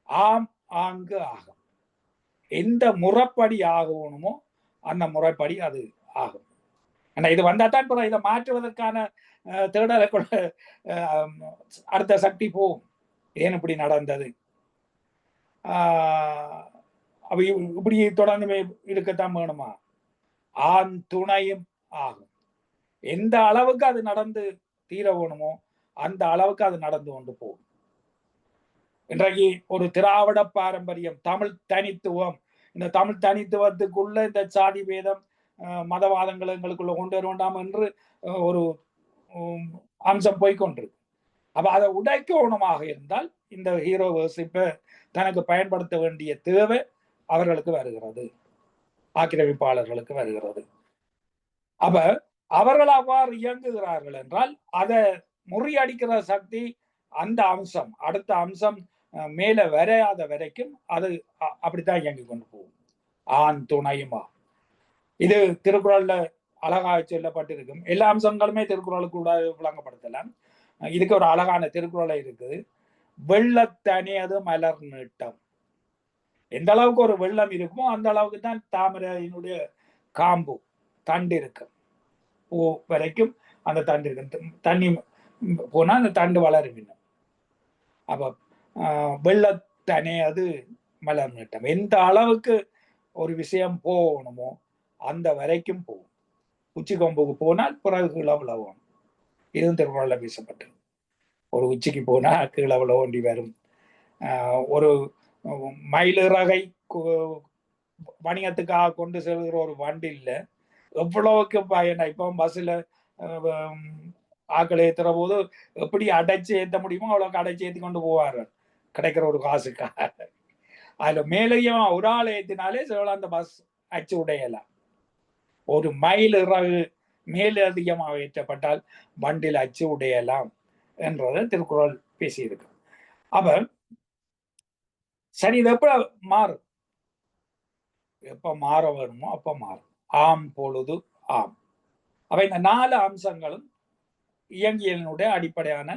ஆம் ஆங்கு ஆகும். எந்த முறைப்படி ஆகணுமோ அந்த முறைப்படி அது ஆகும். இது வந்தாதான் இதை மாற்றுவதற்கான தேடலை கூட அடுத்த சக்தி போகும். ஏன் இப்படி நடந்தது? அப்ப இப்படி தொடர்ந்து இருக்கத்தான் வேணுமா? ஆண் துணையும் ஆகும். எந்த அளவுக்கு அது நடந்து தீர வேணுமோ அந்த அளவுக்கு அது நடந்து கொண்டு போகும். இன்றைக்கு ஒரு திராவிட பாரம்பரியம், தமிழ் தனித்துவம், இந்த தமிழ் தனித்துவத்துக்குள்ள இந்த சாதி பேதம் மதவாதங்கள் எங்களுக்குள்ள கொண்டு வர வேண்டாம் என்று ஒரு அம்சம் போய்கொண்டிருக்கு. அப்ப அதை உடைக்கணுமாக இருந்தால் இந்த ஹீரோ வர்ஷிப்பை தனக்கு பயன்படுத்த வேண்டிய தேவை அவர்களுக்கு வருகிறது, ஆக்கிரமிப்பாளர்களுக்கு வருகிறது. அப்ப அவர்கள் அவ்வாறு இயங்குகிறார்கள் என்றால் அதை முறியடிக்கிற சக்தி அந்த அம்சம், அடுத்த அம்சம் மேல வரையாத வரைக்கும் அது அப்படித்தான் இயங்கி கொண்டு போகும். ஆண் துணையுமா, இது திருக்குறள்ல அழகாக சொல்லப்பட்டிருக்கும். எல்லா அம்சங்களுமே திருக்குறளுக்கு கூட விளங்கப்படுத்தலாம். இதுக்கு ஒரு அழகான திருக்குறளை இருக்குது. வெள்ளத்தனியது மலர் நீட்டம். எந்த அளவுக்கு ஒரு வெள்ளம் இருக்குமோ அந்த அளவுக்கு தான் தாமரையினுடைய காம்பு தண்டு இருக்கு, பூ வரைக்கும் அந்த தண்டு இருக்கு. தண்ணி போனா அந்த தண்டு வளரும் இன்னும். அப்ப வெள்ளத்தனியது மலர் நீட்டம். எந்த அளவுக்கு ஒரு விஷயம் போகணுமோ அந்த வரைக்கும் போகும். உச்சி கொம்புக்கு போனால் பிறகு கீழே விழவும். இதுவும் திருக்குறளில் பேசப்பட்டது. ஒரு உச்சிக்கு போனா கீழே விழ வேண்டி வரும். ஒரு மயிலிறகை வணிகத்துக்காக கொண்டு செல்கிற ஒரு வண்டியில் எவ்வளவுக்கு பயனா. இப்போ பஸ்ஸில் ஆக்களை ஏற்றுற போது எப்படி அடைச்சி ஏற்ற முடியுமோ அவ்வளோக்கு அடைச்சி ஏற்றி கொண்டு போவார்கள் கிடைக்கிற ஒரு காசுக்காக. அதுல மேலேயும் ஒரு ஆள் ஏற்றினாலே சில அந்த பஸ் அச்சு உடையலாம். ஒரு மைல் இறகு மேல் அதிகமாக ஏற்றப்பட்டால் வண்டில் அச்சு உடையலாம் என்றதை திருக்குறள் பேசியிருக்கு. அப்ப சரி, இது எப்ப மாறும்? எப்ப மாற வேணுமோ அப்ப மாறும். ஆம் பொழுது ஆம். அப்ப இந்த 4 அம்சங்களும் இயங்கியலினுடைய அடிப்படையான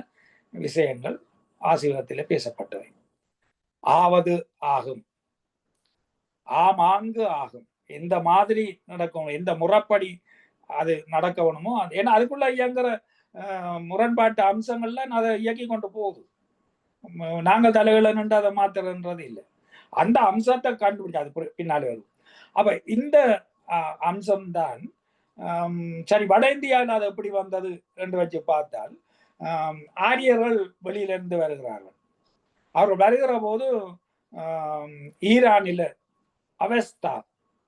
விஷயங்கள் ஆசிரியத்திலே பேசப்பட்டவை. ஆவது ஆகும், ஆமாங்கு ஆகும். எந்த மாதிரி நடக்கும், எந்த முறைப்படி அது நடக்க வேணுமோ, ஏன்னா அதுக்குள்ள இயங்குற முரண்பாட்டு அம்சங்கள்ல அதை இயக்கி கொண்டு போகுது. நாங்கள் தலைகளை நின்று அதை மாத்துறன்றது இல்லை. அந்த அம்சத்தை கண்டுபிடிச்சு அது பின்னாடி வரும். அப்ப இந்த அம்சம்தான் சரி, வட இந்தியாவில் அது எப்படி வந்தது என்று வச்சு பார்த்தால், ஆரியர்கள் வெளியிலிருந்து வருகிறார்கள். அவர்கள் வருகிற போது ஈரானில அவஸ்தா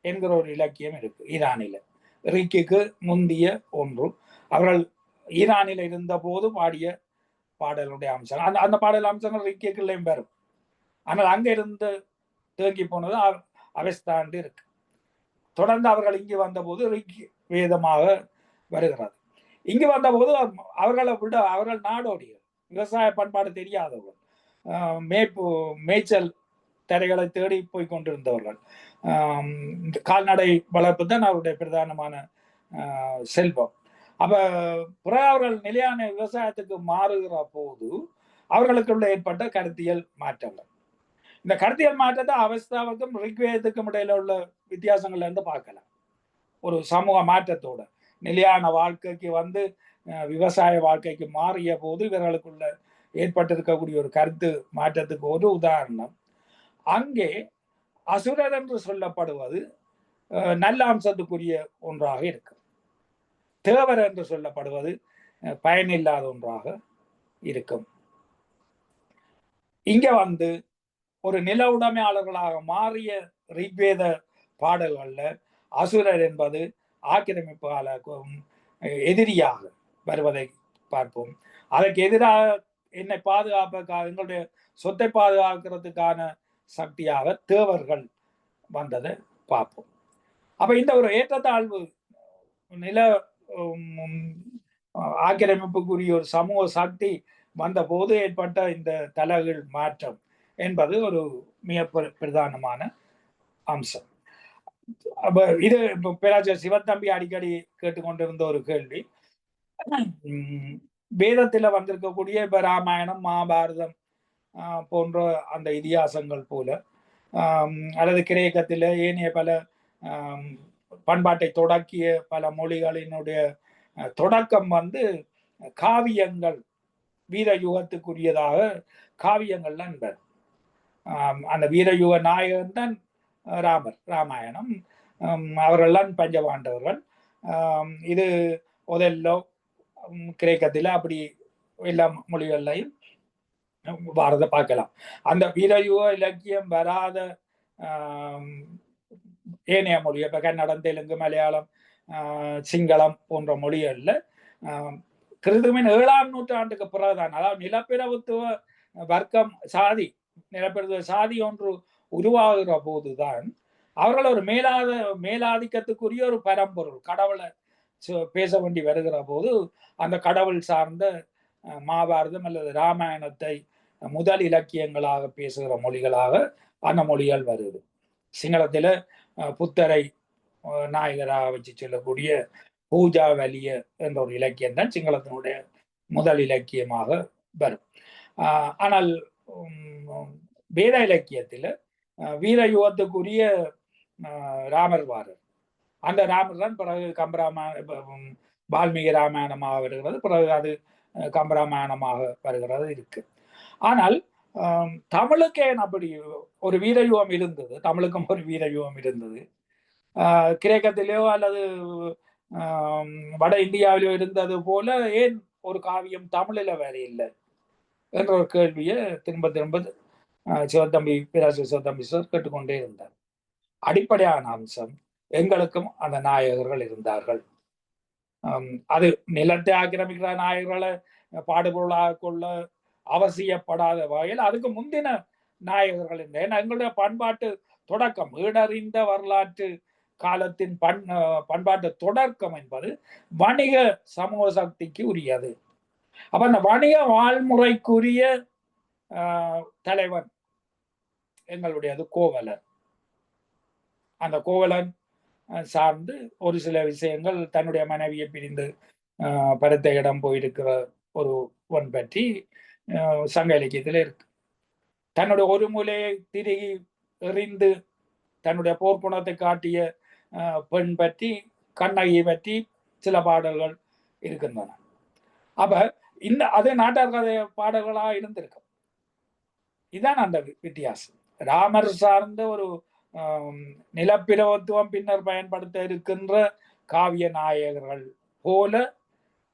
என்கிற ஒரு இலக்கியம் இருக்கு. ஈரானில ரிக்குக்கு முந்திய ஒன்று. அவர்கள் ஈரானில் இருந்த போது பாடிய பாடலுடைய அம்சங்கள், அந்த அந்த பாடல் அம்சங்கள் ரிக்குலையும் வரும். ஆனால் அங்க இருந்து தேங்கி போனது அவஸ்தாண்டு இருக்கு. தொடர்ந்து அவர்கள் இங்கு வந்தபோது ரிக் வேதமாக வருகிறது. இங்கு வந்தபோது அவர்களை விட அவர்கள் நாடோடிகள், விவசாய பண்பாடு தெரியாதவர்கள், மேய்ச்சல் தரைகளை தேடி போய் கொண்டிருந்தவர்கள். கால்நடை வளர்ப்பு தான் அவருடைய பிரதானமான செல்வம். அப்ப அவர்கள் நிலையான விவசாயத்துக்கு மாறுகிற போது அவர்களுக்குள்ள ஏற்பட்ட கருத்தியல் மாற்றங்கள். இந்த கருத்தியல் மாற்றத்தை அவஸ்தாவுக்கும் ரிக்வேதத்துக்கும் இடையில உள்ள வித்தியாசங்கள்ல இருந்து பார்க்கலாம். ஒரு சமூக மாற்றத்தோட நிலையான வாழ்க்கைக்கு வந்து விவசாய வாழ்க்கைக்கு மாறிய போது இவர்களுக்குள்ள ஏற்பட்டிருக்கக்கூடிய ஒரு கருத்து மாற்றத்துக்கு ஒரு உதாரணம், அங்கே அசுரர் என்று சொல்லப்படுவது நல்ல அம்சத்துக்குரிய ஒன்றாக இருக்கு. தேவர் என்று சொல்லப்படுவது பயனில்லாத ஒன்றாக இருக்கும். இங்க வந்து ஒரு நில உடைமையாளர்களாக மாறிய ரிக்வேத பாடல்கள்ல அசுரர் என்பது ஆக்கிரமிப்பாள எதிரியாக வருவதை பார்ப்போம். அதற்கு எதிராக என்னை பாதுகாப்பதற்காக, எங்களுடைய சொத்தை பாதுகாக்கிறதுக்கான சக்தியாக தேவர்கள் வந்ததை பார்ப்போம். அப்ப இந்த ஒரு ஏற்றத்தாழ்வு, நில ஆக்கிரமிப்புக்குரிய ஒரு சமூக சக்தி வந்த போது ஏற்பட்ட இந்த தலைகீழ் மாற்றம் என்பது ஒரு மிக பிரதானமான அம்சம். அப்ப இது பேராசிரியர் சிவத்தம்பி அடிக்கடி கேட்டுக்கொண்டிருந்த ஒரு கேள்வி, வேதத்துல வந்திருக்கக்கூடிய இப்ப ராமாயணம் மகாபாரதம் போன்ற அந்த இதிகாசங்கள் போல அல்லது கிரேக்கத்தில் ஏனைய பல பண்பாட்டை தொடக்கிய பல மொழிகளினுடைய தொடக்கம் வந்து காவியங்கள், வீர யுகத்துக்குரியதாக காவியங்கள்லாம் என்பது. அந்த வீரயுக நாயகன் தான் ராமர். ராமாயணம் அவர்கள்லாம் பஞ்சபாண்டவர்கள். இது ஒதெல்லோ கிரேக்கத்தில் அப்படி எல்லா மொழிகள்லையும் பாரத பார்க்கலாம். அந்த வீரயுக இலக்கியம் வராத ஏனைய மொழி, இப்ப கன்னடம், தெலுங்கு, மலையாளம், சிங்களம் போன்ற மொழிகள்ல கிறிஸ்துவின் 7ஆம் நூற்றாண்டுக்கு பிறகுதான், அதாவது நிலப்பிரபுத்துவ வர்க்கம் சாதி, நிலப்பிரபுத்துவ சாதி ஒன்று உருவாகுற போதுதான் அவர்கள் ஒரு மேலாதிக்கத்துக்குரிய ஒரு பரம்பொருள் கடவுளை பேச வேண்டி வருகிற போது அந்த கடவுள் சார்ந்த மகாபாரதம் அல்லது ராமாயணத்தை முதல் இலக்கியங்களாக பேசுகிற மொழிகளாக அந்த மொழிகள் வருது. சிங்களத்துல புத்தரை நாயகராக வச்சு சொல்லக்கூடிய பூஜா வலிய என்ற ஒரு இலக்கியம் தான் சிங்களத்தினுடைய முதல் இலக்கியமாக வரும். ஆனால் வேத இலக்கியத்துல வீரயுகத்துக்குரிய ராமர் வாரர். அந்த ராமர் தான் பிறகு வால்மீகி ராமாயணமாக வருகிறது, பிறகு அது கம்பராமாயணமாக வருகிறது இருக்கு. ஆனால் தமிழுக்கு ஏன் அப்படி ஒரு வீரயுகம் இருந்தது? தமிழுக்கும் ஒரு வீரயுகம் இருந்தது. கிரேக்கத்திலேயோ அல்லது வட இந்தியாவிலோ இருந்தது போல ஏன் ஒரு காவியம் தமிழில் வேற இல்லை என்ற ஒரு கேள்வியை திரும்ப திரும்ப சிவத்தம்பி பேராசிரியர் சிவத்தம்பி சார் கேட்டுக்கொண்டே இருந்தார். அடிப்படையான அம்சம், எங்களுக்கும் அந்த நாயகர்கள் இருந்தார்கள். அது நிலத்தை ஆக்கிரமிக்கிற நாயகர்களை பாடுபொருளாக கொள்ள அவசியப்படாத வகையில் அதுக்கு முந்தின நாயகர்கள் இருந்த. ஏன்னா எங்களுடைய பண்பாட்டு தொடக்கம், ஈடறிந்த வரலாற்று காலத்தின் பண்பாட்டு தொடக்கம் என்பது வணிக சமூக சக்திக்கு உரியது. அப்ப அந்த வணிக வாழ்முறைக்குரிய தலைவன் எங்களுடையது கோவலன். அந்த கோவலன் சார்ந்து ஒரு சில விஷயங்கள், தன்னுடைய மனைவியை பிரிந்து பரத்த இடம் போயிருக்கிற ஒருவன் பற்றி சங்க இலக்கியத்தில் இருக்கு. தன்னுடைய ஒரு மூலையை திருகி எறிந்து தன்னுடைய போர்க்குணத்தை காட்டிய பெண் பற்றி, கண்ணகியை பற்றி சில பாடல்கள் இருக்கின்றன. அப்ப அது நாட்டார் கதை பாடல்களாக இருந்திருக்கும். இதுதான் அந்த வித்தியாசம். ராமர் சார்ந்த ஒரு நிலப்பிரபுத்துவம் பின்னர் பயன்படுத்த இருக்கின்ற காவிய நாயகர்கள் போல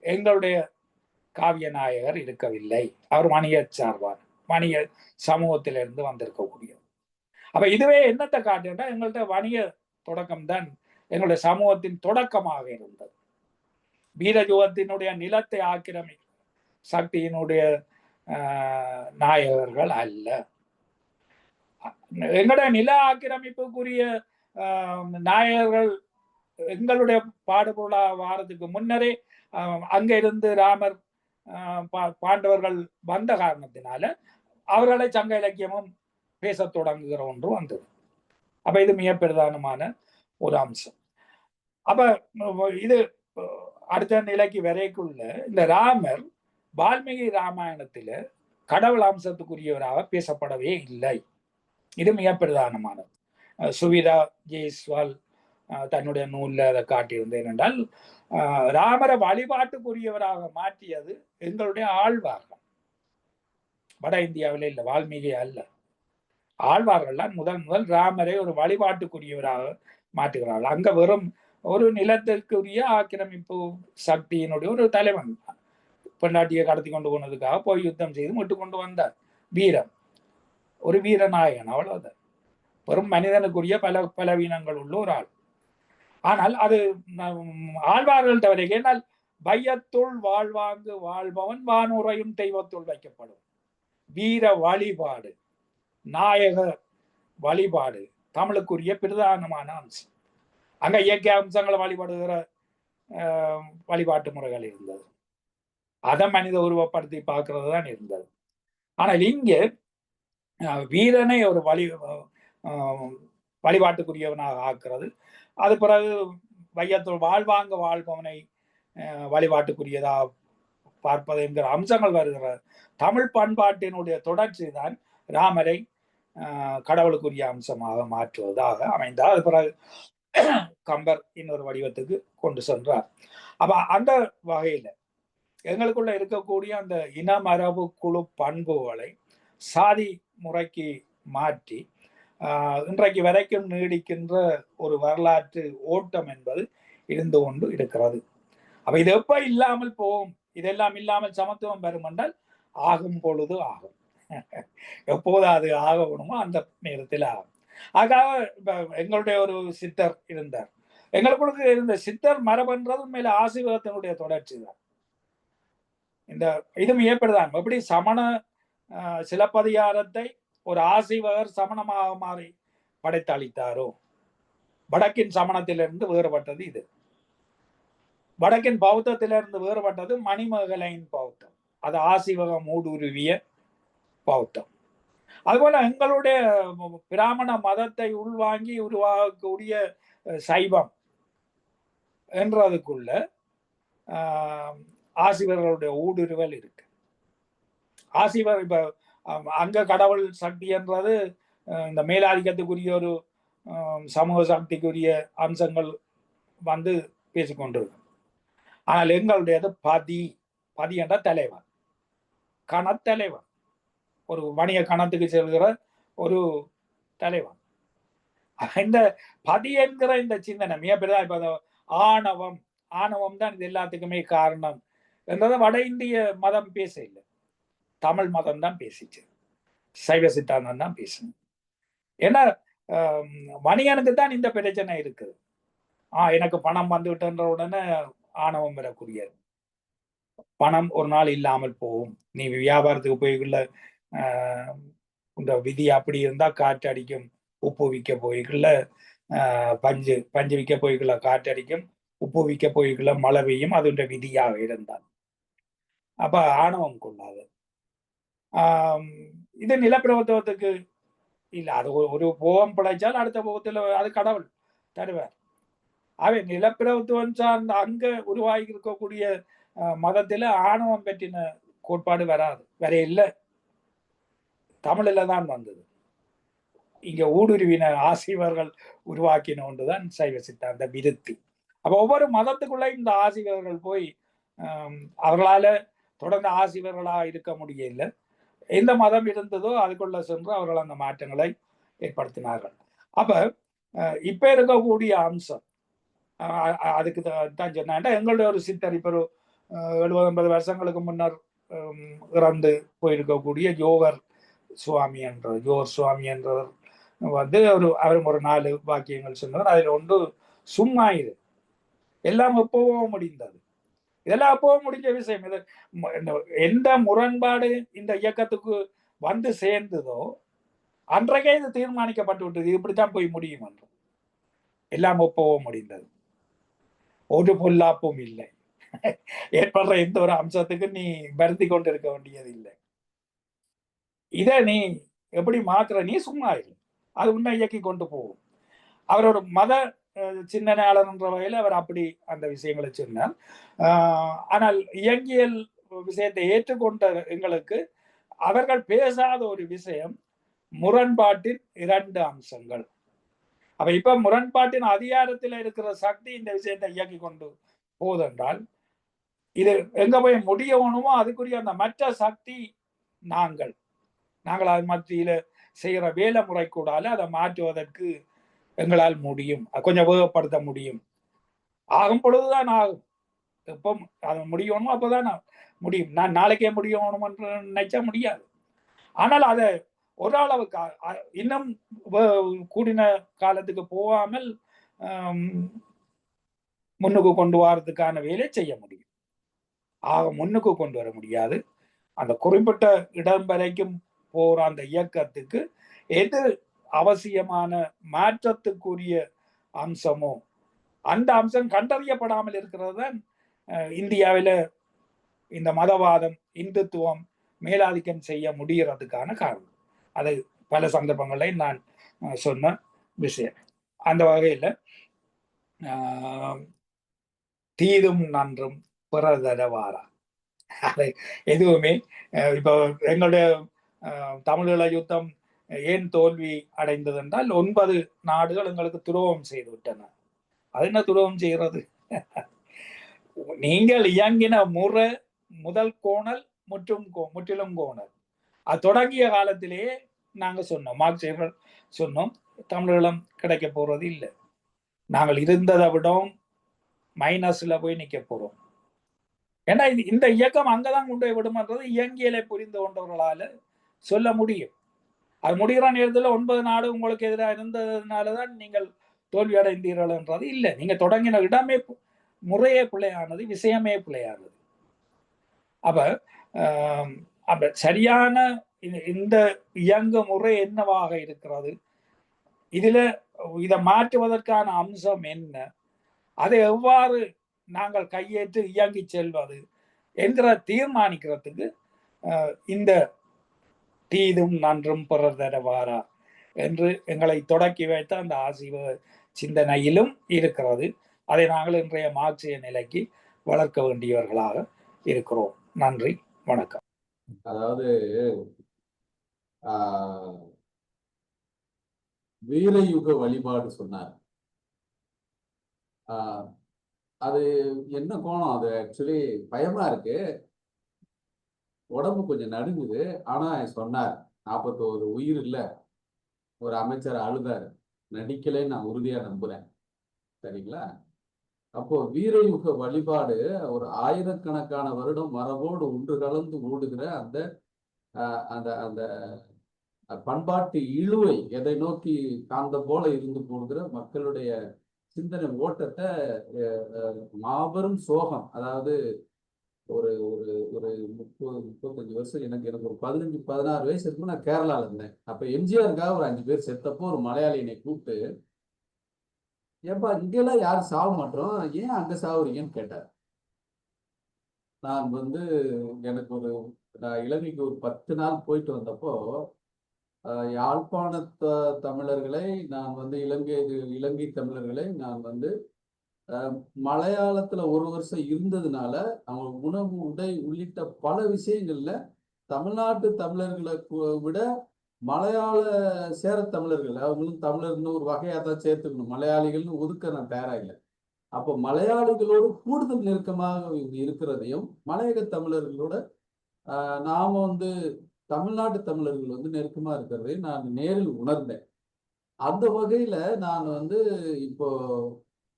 எங்களுடைய காவிய நாயகர் இருக்கவில்லை. அவர் வணிக சார்பார், வணிக சமூகத்திலிருந்து வந்திருக்கக்கூடியவர். அப்ப இதுவே என்னத்தை காட்டுன்னா, எங்கள்கிட்ட வணிக தொடக்கம் தான் எங்களுடைய சமூகத்தின் தொடக்கமாக இருந்தது. வீரயுகத்தினுடைய நிலத்தை ஆக்கிரமி சக்தியினுடைய நாயகர்கள் அல்ல. எங்களுடைய நில ஆக்கிரமிப்புக்குரிய நாயகர்கள் எங்களுடைய பாடுபொருளாக வாரத்துக்கு முன்னரே அங்க இருந்து ராமர் பாண்டவர்கள் வந்த காரணத்தினால அவர்களை சங்க இலக்கியமும் பேச தொடங்குகிற ஒன்று வந்தது. அப்ப இது மிக பிரதானமான ஒரு அம்சம். அப்ப இது அடுத்த நிலைக்கு வரைக்குள்ள இந்த ராமர் வால்மீகி ராமாயணத்தில கடவுள் அம்சத்துக்குரியவராக பேசப்படவே இல்லை. இது மிக பிரதானமானது. சுவிதா ஜெய்ஸ்வால் தன்னுடைய நூல்ல அதை காட்டியிருந்தேன் என்றால், ராமரை வழிபாட்டுக்குரியவராக மாற்றியது எங்களுடைய ஆழ்வார்கள். வட இந்தியாவில இல்லை, வால்மீகி அல்ல. ஆழ்வார்கள்லாம் முதல் ராமரை ஒரு வழிபாட்டுக்குரியவராக மாற்றுகிறார்கள். அங்க வெறும் ஒரு நிலத்திற்குரிய ஆக்கிரமிப்பு சக்தியினுடைய ஒரு தலைவன், பெண்ணாட்டியை கடத்தி கொண்டு போனதுக்காக போய் யுத்தம் செய்து மீட்டு கொண்டு வந்தார். வீரம், ஒரு வீரநாயகன், அவ்வளவுதான். வெறும் மனிதனுக்குரிய பலவீனங்கள் உள்ள ஒரு ஆள். ஆனால் அது ஆழ்வார்கள் தவிர, ஏனால் வையத்துள் வாழ்வாங்கு வாழ்பவன் வானுரையும் தெய்வத்துள் வைக்கப்படும். வீர வழிபாடு, நாயக வழிபாடு தமிழுக்குரிய பிரதானமான அம்சம். அங்க இயற்கை அம்சங்களை வழிபடுகிற வழிபாட்டு முறைகள் இருந்தது. அதை மனித உருவப்படுத்தி பார்க்கறது தான் இருந்தது. ஆனால் இங்கே வீரனை ஒரு வழிபாட்டுக்குரியவனாக ஆக்குறது, அது பிறகு வையத்துள் வாழ்வாங்க வாழ்பவனை வழிபாட்டுக்குரியதாக பார்ப்பது என்கிற அம்சங்கள் வருகிற தமிழ் பண்பாட்டினுடைய தொடர்ச்சி தான் ராமரை கடவுளுக்குரிய அம்சமாக மாற்றுவதாக அமைந்தார். அது பிறகு கம்பர் இன்னொரு வடிவத்துக்கு கொண்டு சென்றார். அப்ப அந்த வகையில எங்களுக்குள்ள இருக்கக்கூடிய அந்த இன மரபு குழு பண்புகளை சாதி முறைக்கு மாற்றி இன்றைக்கு வரைக்கும் நீடிக்கின்ற ஒரு வரலாற்று ஓட்டம் என்பது இருந்து கொண்டு இருக்கிறது. அப்ப இது எப்ப இல்லாமல் போகும்? இதெல்லாம் இல்லாமல் சமத்துவம் பெறும் என்றால் ஆகும் பொழுது ஆகும். எப்போது அது ஆகணுமோ அந்த நேரத்தில் ஆகும். அதுக்காக இப்ப எங்களுடைய ஒரு சித்தர் இருந்தார். எங்களுக்குள்ள இருந்த சித்தர் மரபுன்றது மேல ஆசீர்வாதத்தினுடைய தொடர்ச்சி தான். இந்த இதுவும் ஏற்படுதான். எப்படி சமண சிலப்பதிகாரத்தை ஒரு ஆசீவகர் சமணமாக மாறி படைத்து அளித்தாரோ, வடக்கின் சமணத்திலிருந்து வேறுபட்டது இது. வடக்கின் பௌத்தத்திலிருந்து வேறுபட்டது மணிமேகலையின் பௌத்தம். அது ஆசீவகம் ஊடுருவிய பௌத்தம். அதுபோல எங்களுடைய பிராமண மதத்தை உள்வாங்கி உருவாகக்கூடிய சைவம் என்றதுக்குள்ள ஆசிவர்களுடைய ஊடுருவல் இருக்கு. ஆசிவர் இப்ப அங்க கடவுள் சக்தி என்றது இந்த மேலாதிக்கத்துக்குரிய ஒரு சமூக சக்திக்குரிய அம்சங்கள் வந்து பேசிக்கொண்டிருக்கு. ஆனால் எங்களுடையது பதி என்ற தலைவர், கணத்தலைவர், ஒரு வணிக கணத்துக்கு செல்கிற ஒரு தலைவன். இந்த பதி என்கிற இந்த சிந்தனை மிகப்பெரிய இப்ப ஆணவம் தான் இது எல்லாத்துக்குமே காரணம் என்றதை வட இந்திய மதம் பேச இல்லை, தமிழ் மதம் தான் பேசிச்சு, சைவ சித்தாந்தம் தான் பேசணும். ஏன்னா வணிகனுக்கு தான் இந்த பிரச்சனை இருக்குது. எனக்கு பணம் வந்து விட்டுன்ற உடனே ஆணவம் வரக்கூடியது. பணம் ஒரு நாள் இல்லாமல் போகும். நீ வியாபாரத்துக்கு போய்க்குள்ள இந்த விதி அப்படி இருந்தா காற்று அடிக்கும், உப்பு விற்க போய்க்குள்ள பஞ்சு விற்க போய்க்குள்ள காற்று அடிக்கும், உப்பு விற்க போய்க்குள்ள மழை பெய்யும், அதோட விதியாக இருந்தால் அப்ப ஆணவம் கொள்ளாது. இது நிலப்பிரபுத்துவத்துக்கு இல்ல. அது ஒரு போகம் பிழைச்சால் அடுத்த போகத்துல அது கடவுள் தருவார். அவை நிலப்பிரபுத்துவம் சார்ந்த அங்க உருவாகி இருக்கக்கூடிய மதத்துல ஆணவம் பற்றின கோட்பாடு வராது, வேற இல்லை. தமிழ்ல தான் வந்தது. இங்க ஊடுருவின ஆசிவர்கள் உருவாக்கின ஒன்றுதான் சைவ சித்தாந்த விருத்தி. அப்ப ஒவ்வொரு மதத்துக்குள்ள இந்த ஆசிவர்கள் போய் அவர்களால தொடர்ந்து ஆசிவர்களா இருக்க முடியல. எந்த மதம் இருந்ததோ அதுக்குள்ள சென்று அவர்கள் அந்த மாற்றங்களை ஏற்படுத்தினார்கள். அப்ப இப்ப இருக்கக்கூடிய அம்சம் அதுக்கு தான் சொன்னா, எங்களுடைய ஒரு சித்தர் இப்ப ஒரு 70-80 வருஷங்களுக்கு முன்னர் இறந்து போயிருக்கக்கூடிய ஜோகர் சுவாமி என்றவர் வந்து அவரும் ஒரு 4 வாக்கியங்கள் சொன்னவர். அதில் ஒன்று சும்மா இது எல்லாம் எப்பவோ முடிந்தது. இதெல்லாம் எப்பவோ முடிஞ்ச விஷயம். இது எந்த முரண்பாடு இந்த இயக்கத்துக்கு வந்து சேர்ந்ததோ அன்றைக்கே இது தீர்மானிக்கப்பட்டு விட்டது, இப்படித்தான் போய் முடியும் என்று. எல்லாம் எப்பவோ முடிந்தது, ஒரு பொல்லாப்பும் இல்லை. ஏற்படுற எந்த ஒரு அம்சத்துக்கு நீ வருத்தி கொண்டு இருக்க வேண்டியது இல்லை. இத நீ எப்படி மாத்திர, நீ சும்மா இல்லை, அது உன்னை இயக்கி கொண்டு போகும். அவரோட மத சிந்தனையாளர் என்ற வகையில் அவர் அப்படி அந்த விஷயங்களை சொன்னார். ஆனால் இயங்கியல் விஷயத்தை ஏற்றுக்கொண்ட எங்களுக்கு அவர்கள் பேசாத ஒரு விஷயம் முரண்பாட்டின் 2 அம்சங்கள். அப்ப இப்ப முரண்பாட்டின் அதிகாரத்தில் இருக்கிற சக்தி இந்த விஷயத்தை இயக்கி கொண்டு போதென்றால் இது எங்க போய் முடியணுமோ அதுக்குரிய அந்த மற்ற சக்தி நாங்கள் அது மத்தியில செய்யற வேலை முறை கூடால அதை மாற்றுவதற்கு எங்களால் முடியும், கொஞ்சம் வேகப்படுத்த முடியும். ஆகும் பொழுதுதான் ஆகும். எப்போ அது முடியணுமோ அப்பதான் முடியும். நான் நாளைக்கே முடியணும் என்று நினைச்சா முடியாது. ஆனால் அதை ஓரளவுக்கு இன்னும் கூடின காலத்துக்கு போகாமல் முன்னுக்கு கொண்டு வரதுக்கான வேலை செய்ய முடியும். முன்னுக்கு கொண்டு வர முடியாது. அந்த குறிப்பிட்ட இடம் வரைக்கும் போற அந்த இயக்கத்துக்கு எது அவசியமான மாற்றத்துக்குரிய அம்சமோ அந்த அம்சம் கண்டறியப்படாமல் இருக்கிறது தான் இந்தியாவில இந்த மதவாதம், இந்துத்துவம் மேலாதிக்கம் செய்ய முடிகிறதுக்கான காரணம். அது பல சந்தர்ப்பங்களை நான் சொன்ன விஷயம். அந்த வகையில தீதும் நன்றும் பிறதரவாரா, அதை எதுவுமே இப்போ எங்களுடைய தமிழீழ யுத்தம் ஏன் தோல்வி அடைந்தது என்றால் 9 நாடுகள் எங்களுக்கு துரோகம் செய்து விட்டன. அது என்ன துரோகம் செய்கிறது? நீங்கள் இயங்கின முறை முதல் கோணல் முற்றிலும் கோணல். அது தொடங்கிய காலத்திலேயே நாங்கள் சொன்னோம், மார்க்சியர்கள் சொன்னோம், தமிழீழம் கிடைக்க போறது இல்லை. நாங்கள் இருந்ததை விடவும் மைனஸ்ல போய் நிற்க போறோம். ஏன்னா இந்த இயக்கம் அங்கதான் கொண்டு போய் விடுமன்றது இயங்கியலை புரிந்து கொண்டவர்களால சொல்ல முடியும். அது முடிகிற நேரத்தில் 9 நாடு உங்களுக்கு எதிராக இருந்ததுனாலதான் நீங்கள் தோல்வி அடைந்தீர்கள் என்றது இல்லை. நீங்க தொடங்கின இடமே முறையே பிள்ளையானது, விஷயமே பிள்ளையானது. அப்ப சரியான இந்த இயங்கு முறை என்னவாக இருக்கிறது, இதுல இதை மாற்றுவதற்கான அம்சம் என்ன, அதை எவ்வாறு நாங்கள் கையேற்று இயங்கி செல்வது என்கிற தீர்மானிக்கிறதுக்கு இந்த தீதும் நன்றும் பிறர் தரவாரா என்று எங்களை தொடக்கி வைத்த அந்த ஆசீர்வ சிந்தனையிலும் இருக்கிறது. அதை நாங்கள் இன்றைய மார்க்சிய நிலைக்கு வளர்க்க வேண்டியவர்களாக இருக்கிறோம். நன்றி, வணக்கம். அதாவது வீரயுக வழிபாடு சொன்னார். அது என்ன கோணம்? அது ஆக்சுவலி பயமா இருக்கு, உடம்பு கொஞ்சம் நடுங்குது. ஆனா சொன்னார் 41 உயிர் இல்ல, ஒரு அமைச்சர் அழுதார், நடிக்கலைன்னு நான் உறுதியா நம்புறேன். சரிங்களா? அப்போ வீரயுக வழிபாடு ஒரு ஆயிரக்கணக்கான வருடம் மரபோடு ஒன்று கலந்து ஓடுகிற அந்த அந்த அந்த பண்பாட்டு இழுவை எதை நோக்கி காந்த போல இருந்து போடுகிற மக்களுடைய சிந்தனை ஓட்டத்தை மாபெரும் சோகம். அதாவது ஒரு ஒரு ஒரு 30-35 வருஷம் எனக்கு ஒரு 15-16 வயசு இருக்கும், நான் கேரளால இருந்தேன். அப்ப எம்ஜிஆருக்காக ஒரு 5 பேர் செத்தப்போ ஒரு மலையாளி என்னை கூப்பிட்டு, ஏப்பா இங்கெல்லாம் யாரும் சாக மாட்டோம், ஏன் அங்க சாகுறீங்கன்னு கேட்டார். நான் எனக்கு நான் இலங்கைக்கு ஒரு 10 நாள் போயிட்டு வந்தப்போ யாழ்ப்பாண தமிழர்களை நான் இலங்கை தமிழர்களை நான் மலையாளத்துல ஒரு வருஷம் இருந்ததுனால அவங்க உணவு, உடை உள்ளிட்ட பல விஷயங்கள்ல தமிழ்நாட்டு தமிழர்களை விட மலையாள சேர தமிழர்கள், அவங்களும் தமிழர்னு ஒரு வகையா தான் சேர்த்துக்கணும், மலையாளிகள்னு ஒதுக்க நான் தயாரா இல்லை. அப்போ மலையாளிகளோடு கூடுதல் நெருக்கமாக இருக்கிறதையும், மலையக தமிழர்களோட நாம தமிழ்நாட்டு தமிழர்கள் நெருக்கமா இருக்கிறதையும் நான் நேரில் உணர்ந்தேன். அந்த வகையில நான் இப்போ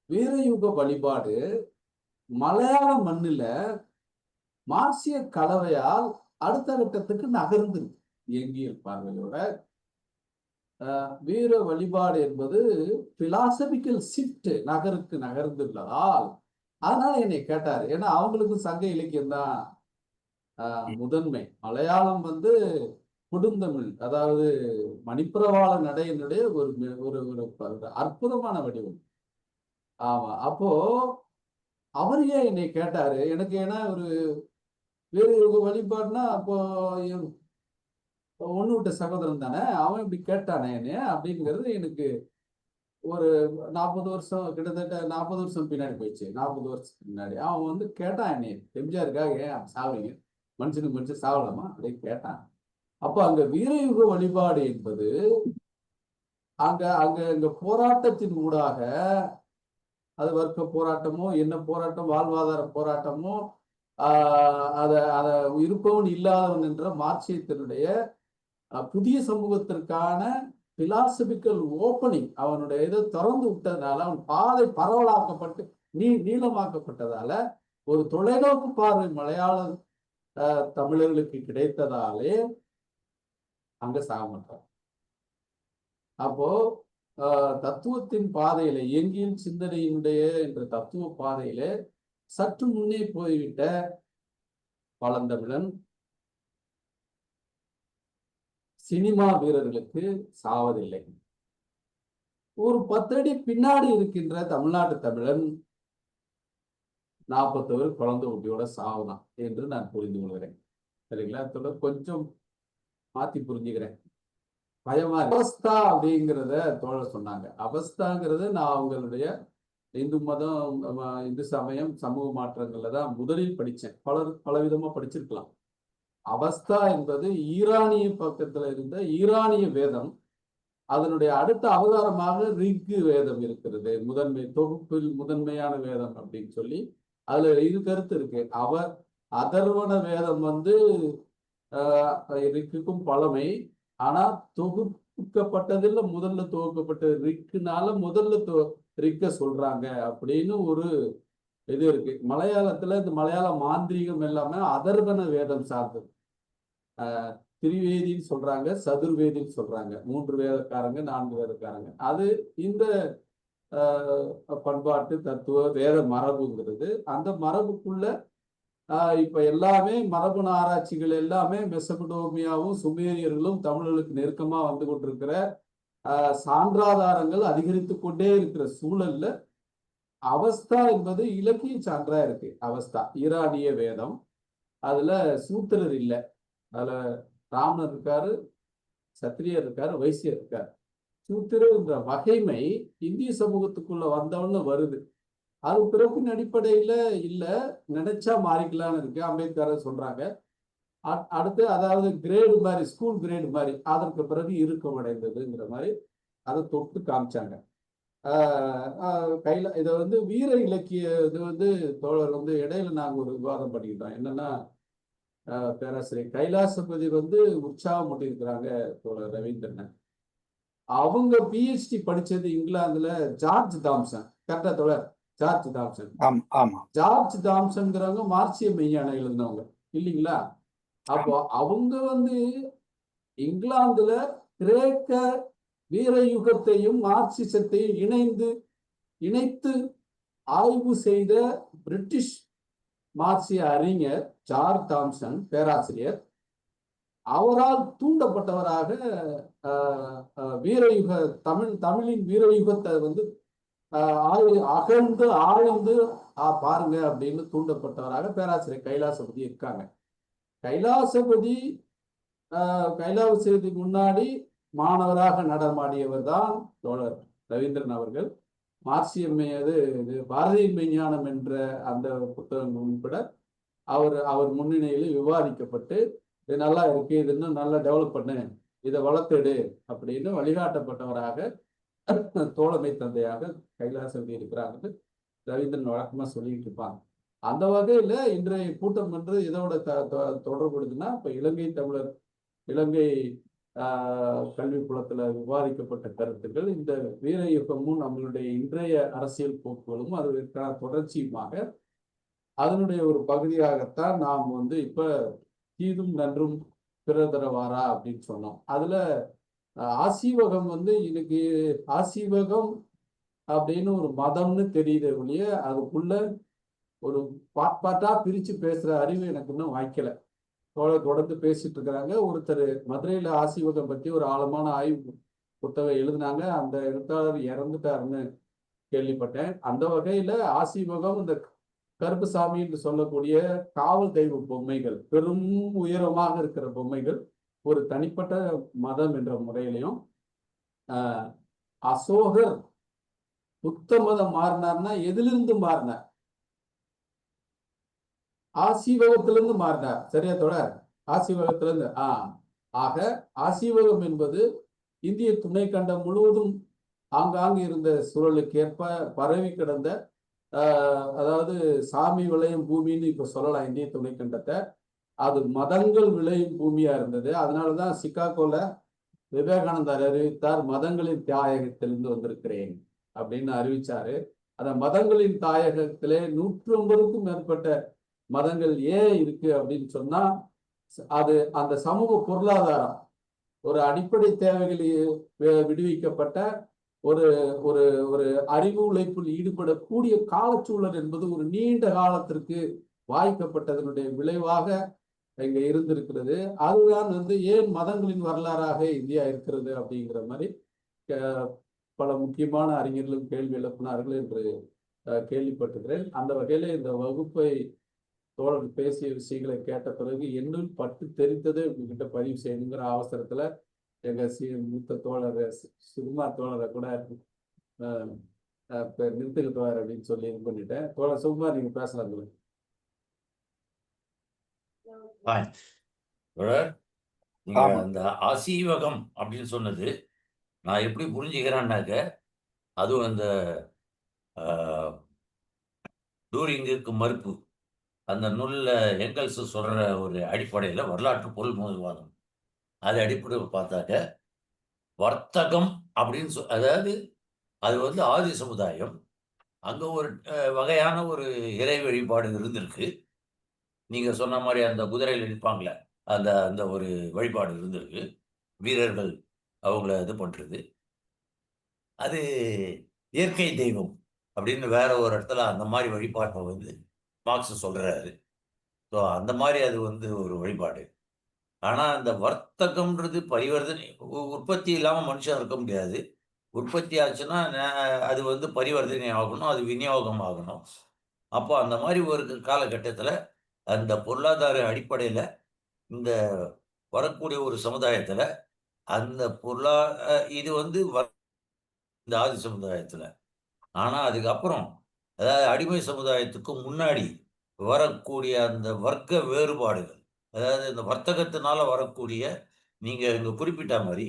வீரயுக வழிபாடு மலையாள மண்ணில மார்க்சிய கலவையால் அடுத்த கட்டத்துக்கு நகர்ந்து இயங்கியல் பார்வையோட வீர வழிபாடு என்பது பிலாசபிக்கல் ஷிஃப்ட் நகருக்கு நகர்ந்துள்ளதால் அதனால என்னை கேட்டாரு. ஏன்னா அவங்களுக்கும் சங்க இலக்கியம் தான் முதன்மை. மலையாளம் கொடுந்தமிழ், அதாவது மணிப்பிரவாள நடையினுடைய ஒரு ஒரு அற்புதமான வடிவம். ஆமா. அப்போ அவரையே என்னை கேட்டாரு. எனக்கு ஏன்னா ஒரு வேறு வழிபாடுனா அப்போ ஒண்ணு விட்ட சகோதரன் தானே, அவன் இப்படி கேட்டானே என்ன அப்படிங்கிறது எனக்கு ஒரு 40 வருஷம், கிட்டத்தட்ட 40 வருஷம் பின்னாடி போயிடுச்சு. 40 வருஷத்துக்கு முன்னாடி அவன் கேட்டான் என்னை, எம்ஜிஆருக்காக ஏன் சாவுறீங்க, மனுஷனுக்கு மனுஷன் சாவலாமா அப்படின்னு கேட்டான். அப்போ அங்க வீரயுக வழிபாடு என்பது அங்க அங்க அங்க போராட்டத்தின் ஊடாக, அது வர்க்க போராட்டமோ என்ன போராட்டம், வாழ்வாதார போராட்டமோ, அத இருப்பவன் இல்லாதவன் என்ற மார்க்சியத்தினுடைய புதிய சமூகத்திற்கான பிலாசபிக்கல் ஓப்பனிங், அவனுடைய இதை திறந்து விட்டதுனால, அவன் பாதை பரவலாக்கப்பட்டு நீளமாக்கப்பட்டதால ஒரு தொலைநோக்கு பார்வை மலையாள தமிழர்களுக்கு கிடைத்ததாலே அங்க சாக மாட்டார். அப்போ தத்துவத்தின் பாதையில, இயங்கியல் சிந்தனையினுடைய என்ற தத்துவ பாதையில சற்று முன்னே போய்விட்ட பழந்தமிழன் சினிமா வீரர்களுக்கு சாவதில்லை. ஒரு 10 அடி பின்னாடி இருக்கின்ற தமிழ்நாட்டு தமிழன் 41 குழந்தை ஊட்டியோட சாவலாம் என்று நான் புரிந்து கொள்கிறேன். சரிங்களா? கொஞ்சம் மாத்தி புரிஞ்சுக்கிறேன். பயமா அவஸ்தா அப்படிங்கிறத தோழர் சொன்னாங்க. அவஸ்தாங்கிறது நான் அவங்களுடைய இந்து மதம், இந்து சமயம், சமூக மாற்றங்கள்ல தான் முதலில் படித்தேன். பலவிதமா படிச்சிருக்கலாம். அவஸ்தா என்பது ஈரானிய பக்கத்துல இருந்த ஈரானிய வேதம். அதனுடைய அடுத்த அவதாரமாக ரிக் வேதம் இருக்கிறது, முதன்மை தொகுப்பில் முதன்மையான வேதம் அப்படின்னு சொல்லி அதுல இரு கருத்து இருக்கு. அதர்வண வேதம் ரிக்குக்கும் பழமை, ஆனா தொகுக்கப்பட்டதுல முதல்ல துவக்கப்பட்டது ரிக்குனால முதல்ல ரிக்க சொல்றாங்க அப்படின்னு ஒரு இது இருக்கு. மலையாளத்துல இந்த மலையாள மாந்திரீகம் எல்லாமே அதர்வன வேதம் சார்ந்தது. திரிவேதின்னு சொல்றாங்க, சதுர்வேதின்னு சொல்றாங்க. 3 வேதக்காரங்க 4 வேதக்காரங்க. அது இந்த பண்பாட்டு தத்துவ வேத மரபுங்கிறது. அந்த மரபுக்குள்ள இப்ப எல்லாமே மரபணு ஆராய்ச்சிகள் எல்லாமே மெசபடோமியாவும் சுமேரியர்களும் தமிழர்களுக்கு நெருக்கமா வந்து கொண்டிருக்கிற சான்றாதாரங்கள் அதிகரித்து கொண்டே இருக்கிற சூழல்ல அவஸ்தா என்பது இலக்கிய சான்றா இருக்கு. அவஸ்தா ஈரானிய வேதம், அதுல சூத்திரர் இல்லை. அதுல பிராமணர் இருக்காரு, சத்திரியர் இருக்காரு, வைசியர் இருக்காரு. சூத்திரர் என்ற வகைமை இந்திய சமூகத்துக்குள்ள வந்தவன்னு வருது. அது பிறப்பின் அடிப்படையில இல்ல, நினைச்சா மாறிக்கலாம்னு இருக்கு. அம்பேத்கர் சொல்றாங்க. அடுத்து அதாவது கிரேடு மாதிரி, ஸ்கூல் கிரேடு மாதிரி, அதற்கு பிறகு இறுக்கம் அடைந்ததுங்கிற மாதிரி அதை தொட்டு காமிச்சாங்க. கையில இதை வந்து வீர இலக்கிய இது வந்து தோழர் வந்து இடையில நாங்க ஒரு விவாதம் பண்ணிக்கிட்டோம். என்னன்னா பேராசிரியர் கைலாசபதி வந்து உற்சாகம் பண்ணியிருக்கிறாங்க தோழர் ரவீந்திரன். அவங்க பிஹெச்டி படிச்சது இங்கிலாந்துல ஜார்ஜ் தாம்சன். கரெக்டா தோழர்? George Thomson. ஜார்ஜ் தாம்சன்ங்கிறவங்க மார்க்சிய மெய்ஞானம் எழுதினவங்க இல்லைங்களா? அப்போ அவங்க வந்து இங்கிலாந்துல கிரேக்க வீர யுகத்தையும் மார்க்சிசத்தையும் இணைத்து ஆய்வு செய்த பிரிட்டிஷ் மார்க்சிய அறிஞர் ஜார்ஜ் தாம்சன் பேராசிரியர். அவரால் தூண்டப்பட்டவராக வீரயுக தமிழின் வீரயுகத்தை வந்து அகழ்ந்து ஆழ்ந்து பாருங்க அப்படின்னு தூண்டப்பட்டவராக பேராசிரியர் கைலாசபதி இருக்காங்க. கைலாசபதி முன்னாடி மாணவராக நடமாடியவர் தான் தோழர் ரவீந்திரன் அவர்கள். மார்க்சியம் பாரதியின் மெய்ஞானம் என்ற அந்த புத்தகம் உட்பட அவர் முன்னிலையில் விவாதிக்கப்பட்டு இது நல்லா இருக்கு, இது இன்னும் நல்லா டெவலப் பண்ணு, இதை வளர்த்துடு அப்படின்னு வழிகாட்டப்பட்டவராக தோழமை தந்தையாக கைலாசபதி இருக்கிறாங்க. ரவீந்திரன் வழக்கமா சொல்லிட்டு இருப்பாங்க. அந்த வகையில இன்றைய கூட்டம் என்று இதோட தொடர்புடுதுன்னா இப்ப இலங்கை கல்வி புலத்துல விவாதிக்கப்பட்ட கருத்துக்கள், இந்த வீர யுகமும் நம்மளுடைய இன்றைய அரசியல் போக்குகளும் அதற்கான தொடர்ச்சியுமாக அதனுடைய ஒரு பகுதியாகத்தான் நாம் வந்து இப்ப தீதும் நன்றும் பிறதரவாரா அப்படின்னு சொன்னோம். அதுல ஆசீவகம் வந்து இன்னைக்கு ஆசீவகம் அப்படின்னு ஒரு மதம்னு தெரியுது ஒழிய அதுக்குள்ள ஒரு பாட்டா பிரிச்சு பேசுற அறிவு எனக்கு இன்னும் வாய்க்கல. தொடர்ந்து பேசிட்டு இருக்கிறாங்க. ஒருத்தர் மதுரையில ஆசீவகம் பத்தி ஒரு ஆழமான ஆய்வு புத்தகம் எழுதினாங்க. அந்த எழுத்தாளர் இறந்துட்டாருன்னு கேள்விப்பட்டேன். அந்த வகையில ஆசீவகம் இந்த கருப்புசாமி என்று சொல்லக்கூடிய காவல் தெய்வ பொம்மைகள், பெரும் உயரமாக இருக்கிற பொம்மைகள், ஒரு தனிப்பட்ட மதம் என்ற முறையிலையும் அசோகர் புத்த மதம் மாறினார்னா எதிலிருந்து மாறினார்? ஆசீவகத்திலிருந்து மாறினார். சரியா தொடர்? ஆசீவகத்திலிருந்து. ஆக ஆசீவகம் என்பது இந்திய துணை கண்டம் முழுவதும் ஆங்காங்கு இருந்த சூழலுக்கு ஏற்ப பரவி கிடந்த, அதாவது சாமி விளையும் பூமின்னு இப்ப சொல்லலாம் இந்திய துணை கண்டத்தை. அது மதங்கள் விளையும் பூமியா இருந்தது. அதனாலதான் சிகாகோல விவேகானந்தர் அறிவித்தார், மதங்களின் தாயகத்திலிருந்து வந்திருக்கிறேன் அப்படின்னு அறிவிச்சாரு. அந்த மதங்களின் தாயகத்திலே 150க்கும் மேற்பட்ட மதங்கள் ஏன் இருக்கு அப்படின்னு சொன்னா, அது அந்த சமூக பொருளாதாரம், ஒரு அடிப்படை தேவைகள் விடுவிக்கப்பட்ட ஒரு ஒரு ஒரு அறிவு உழைப்பில் ஈடுபடக்கூடிய காலச்சூழல் என்பது ஒரு நீண்ட காலத்திற்கு வாய்க்கப்பட்டதனுடைய விளைவாக இங்க இருந்திருக்கிறது. அதுதான் வந்து ஏன் மதங்களின் வரலாறாக இந்தியா இருக்கிறது அப்படிங்கிற மாதிரி பல முக்கியமான அறிஞர்களும் கேள்வி எழுப்பினார்கள் என்று கேள்விப்பட்டிருக்கிறேன். அந்த வகையில இந்த வகுப்பை தோழர் பேசிய விஷயங்களை கேட்ட பிறகு என்னுள் பட்டு தெரிந்ததை உங்ககிட்ட பதிவு செய்யணுங்கிற அவசரத்துல எங்க மூத்த தோழர் சுகுமார் தோழரை கூட நிறுத்துக்கிட்டுவார் அப்படின்னு சொல்லி இது பண்ணிட்டேன். தோழர் சுகுமார், நீங்க பேசலாம். நீங்க அந்த ஆசீவகம் அப்படின்னு சொன்னது நான் எப்படி புரிஞ்சுக்கிறேன்னாக்க, அதுவும் அந்த டூரிங்குக்கு மறுப்பு அந்த நூல்ல எங்கல்ஸ் சொல்ற ஒரு அடிப்படையில் வரலாற்று பொருள் முதல்வாதம் அது அடிப்படையில் பார்த்தாக்க வர்த்தகம் அப்படின்னு அதாவது அது வந்து ஆதி சமுதாயம். அங்க ஒரு வகையான ஒரு இறை வழிபாடு இருந்திருக்கு. நீங்க சொன்ன மாரி அந்த குதிரையில நிற்பாங்கள்ல, அந்த அந்த ஒரு வழிபாடு இருந்திருக்கு. வீரர்கள் அவங்கள இது பண்றது. அது இயற்கை தெய்வம் அப்படின்னு வேற ஒரு இடத்துல அந்த மாரி வழிபாட்ட வந்து மார்க்ஸ் சொல்றாரு. ஸோ அந்த மாரி அது வந்து ஒரு வழிபாடு. ஆனா அந்த வர்த்தகம்ன்றது பரிவர்த்தனை உற்பத்தி இல்லாம மனுஷன் இருக்க முடியாது. உற்பத்தி ஆச்சுன்னா அது வந்து பரிவர்த்தனை ஆகணும். அது விநியோகம் ஆகணும். அப்போ அந்த மாரி ஒரு காலகட்டத்தில அந்த பொருளாதார அடிப்படையில இந்த வரக்கூடிய ஒரு சமுதாயத்தில அந்த இது வந்து இந்த ஆதி சமுதாயத்தில. ஆனா அதுக்கப்புறம் அதாவது அடிமை சமுதாயத்துக்கு முன்னாடி வரக்கூடிய அந்த வர்க்க வேறுபாடுகள். அதாவது இந்த வர்த்தகத்தினால வரக்கூடிய நீங்க இங்க குறிப்பிட்ட மாரி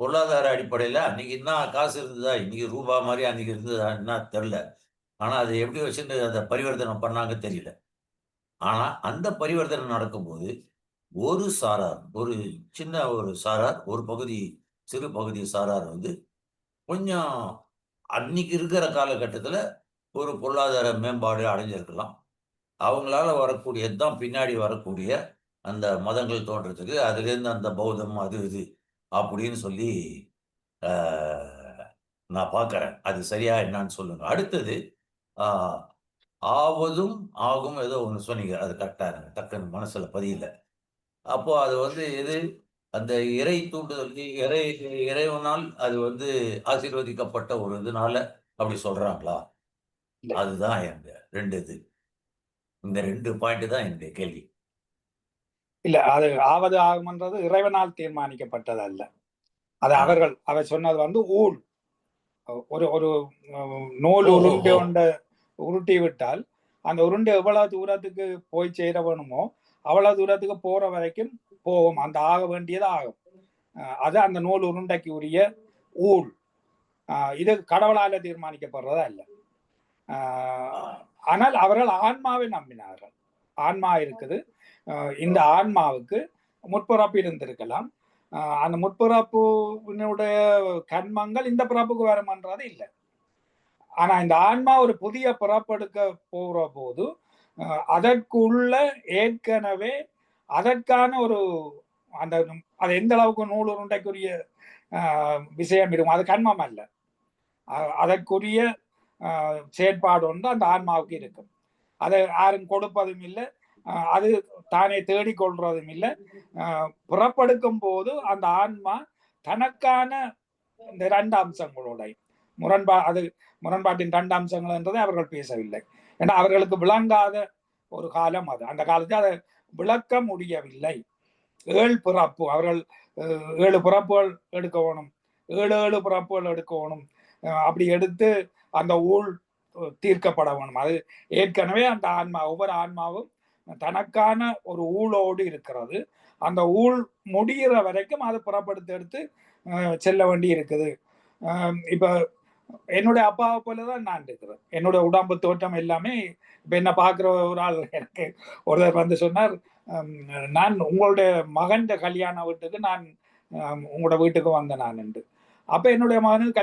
பொருளாதார அடிப்படையில அன்னைக்கு என்ன காசு இருந்ததா? இன்னைக்கு ரூபா மாரி அன்னைக்கு இருந்ததா? என்ன தெர்ல. ஆனா அத எப்படி வச்சுட்டு அத பரிவர்த்தனை பண்ணாங்க தெரியல. ஆனா அந்த பரிவர்த்தனை நடக்கும்போது ஒரு சாரார், ஒரு சின்ன ஒரு சாரார், ஒரு பகுதி சிறு பகுதி சாரார் வந்து கொஞ்சம் அன்னைக்கு இருக்கிற காலகட்டத்தில ஒரு பொருளாதார மேம்பாடு அடைஞ்சிருக்கலாம். அவங்களால வரக்கூடியது தான் பின்னாடி வரக்கூடிய அந்த மதங்கள் தோன்றதுக்கு, அதிலேருந்து அந்த பௌத்தம் அது இது அப்படின்னு சொல்லி அ நான் பார்க்கிறேன். அது சரியா என்னான்னு சொல்லுங்க. அடுத்தது ஆ ஆவதும், ஆகும் ஏதோ ஒண்ணு சொன்னீங்க. அது கரெக்ட்டா எனக்கு டக்குன்னு மனசுல பதியல. அப்போ அது வந்து எது? அந்த இறை தூண்டுதல் இறைவனால் அது வந்து ஆசீர்வதிக்கப்பட்ட ஒரு இதுனால அப்படி சொல்றாங்களா? இல்ல அதுதான் எங்க 2 இது. இந்த 2 பாயிண்ட் தான் என்னுடைய கேள்வி. இல்ல அது ஆவது ஆகும்ன்றது இறைவனால் தீர்மானிக்கப்பட்டது அல்ல. அது ஆ. அவர் சொன்னது வந்து ஊழ். ஒரு ஒரு நூல் உருண்டை ஓஹோஹோ! ஒண்ட உருட்டி விட்டால், அந்த உருண்டை எவ்வளவு தூரத்துக்கு போய் சேர வேணுமோ, அவ்வளவு தூரத்துக்கு போற வரைக்கும் போகும். அந்த ஆக வேண்டியது ஆகும். அது அந்த நூல் உருண்டைக்கு உரிய ஊழ். இது கடவுளால தீர்மானிக்கப்படுறதா இல்ல. ஆ. ஆனால் அவர்கள் ஆன்மாவை நம்பினார்கள். ஆன்மா இருக்குது. இந்த ஆன்மாவுக்கு முற்பிறப்பு இருந்திருக்கலாம். அந்த முற்பிறப்புனுடைய கர்மங்கள் இந்த பிறப்புக்கு வருமன்றது இல்லை. ஆனா இந்த ஆன்மா ஒரு புதிய பிறப்பெடுக்க போற போது அதற்குள்ள ஏற்கனவே அதற்கான ஒரு அந்த அது எந்த அளவுக்கு நூல் உருண்டைக்குரிய விஷயம் இருக்கும். அது கர்மம் அல்ல. அதற்குரிய செயற்பாடு ஒன்று அந்த ஆன்மாவுக்கு இருக்கும். அதை யாரும் கொடுப்பதும் இல்லை. அது தானே தேடிக்கொள்றதும் இல்லை. புறப்படுக்கும் போது அந்த ஆன்மா தனக்கான இந்த 2 அம்சங்களோட அது முரண்பாட்டின் 2 அம்சங்கள் என்றதை அவர்கள் பேசவில்லை. ஏன்னா அவர்களுக்கு விளங்காத ஒரு காலம் அது. அந்த காலத்தில் அதை விளக்க முடியவில்லை. 7 பிறப்பு அவர்கள் 7 பிறப்புகள் எடுக்க வேணும். 7 பிறப்புகள் எடுக்க வேணும். அப்படி எடுத்து அந்த ஊழ் தீர்க்கப்பட வேணும். அது ஏற்கனவே அந்த ஆன்மா ஒவ்வொரு ஆன்மாவும் தனக்கான ஒரு ஊழோடு இருக்கிறது. அந்த ஊழ் முடிகிற வரைக்கும் அதை புறப்படுத்தி எடுத்து செல்ல வேண்டி இருக்குது. இப்ப என்னுடைய அப்பாவை போலதான் நான் இருக்கிறேன். என்னுடைய உடம்பு தோற்றம் எல்லாமே இப்ப என்ன பார்க்கிற ஒரு ஆள் எனக்கு ஒருத்தர் வந்து சொன்னார், நான் உங்களுடைய மகன் கல்யாண வீட்டுக்கு நான் உங்களோட வீட்டுக்கு வந்தேன் நான் என்று. அப்ப என்னுடைய மகனுக்கு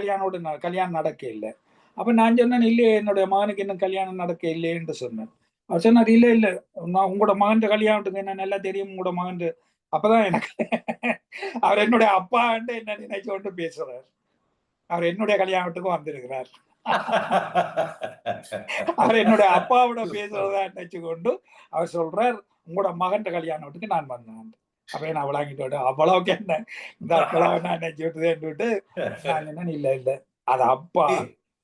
கல்யாணம் நடக்க இல்லை. அப்ப நான் சொன்னேன், இல்லையே என்னுடைய மகனுக்கு இன்னும் கல்யாணம் நடக்க இல்லை என்று சொன்னேன். அவர் சொன்னார், இல்ல இல்ல நான் உங்களோட மகன் கல்யாணத்துக்கு என்ன நல்லா தெரியும் உங்களோட மகன். அப்பதான் எனக்கு அவர் என்னுடைய அப்பா என்ன நினைச்சு கொண்டு பேசுறார். அவர் என்னுடைய கல்யாணத்துக்கும் வந்திருக்கிறார். அவர் என்னுடைய அப்பாவோட பேசுறதா நினைச்சு கொண்டு அவர் சொல்றார், உங்களோட மகன் கல்யாணத்துக்கு நான் வந்தேன். அப்ப நான் விளங்கிட்டு அவ்வளவுக்கு என்ன இந்த அவ்வளவு நான் நினைச்சு விட்டுதேன்னுட்டு நான் என்ன இல்ல இல்ல அது அப்பா,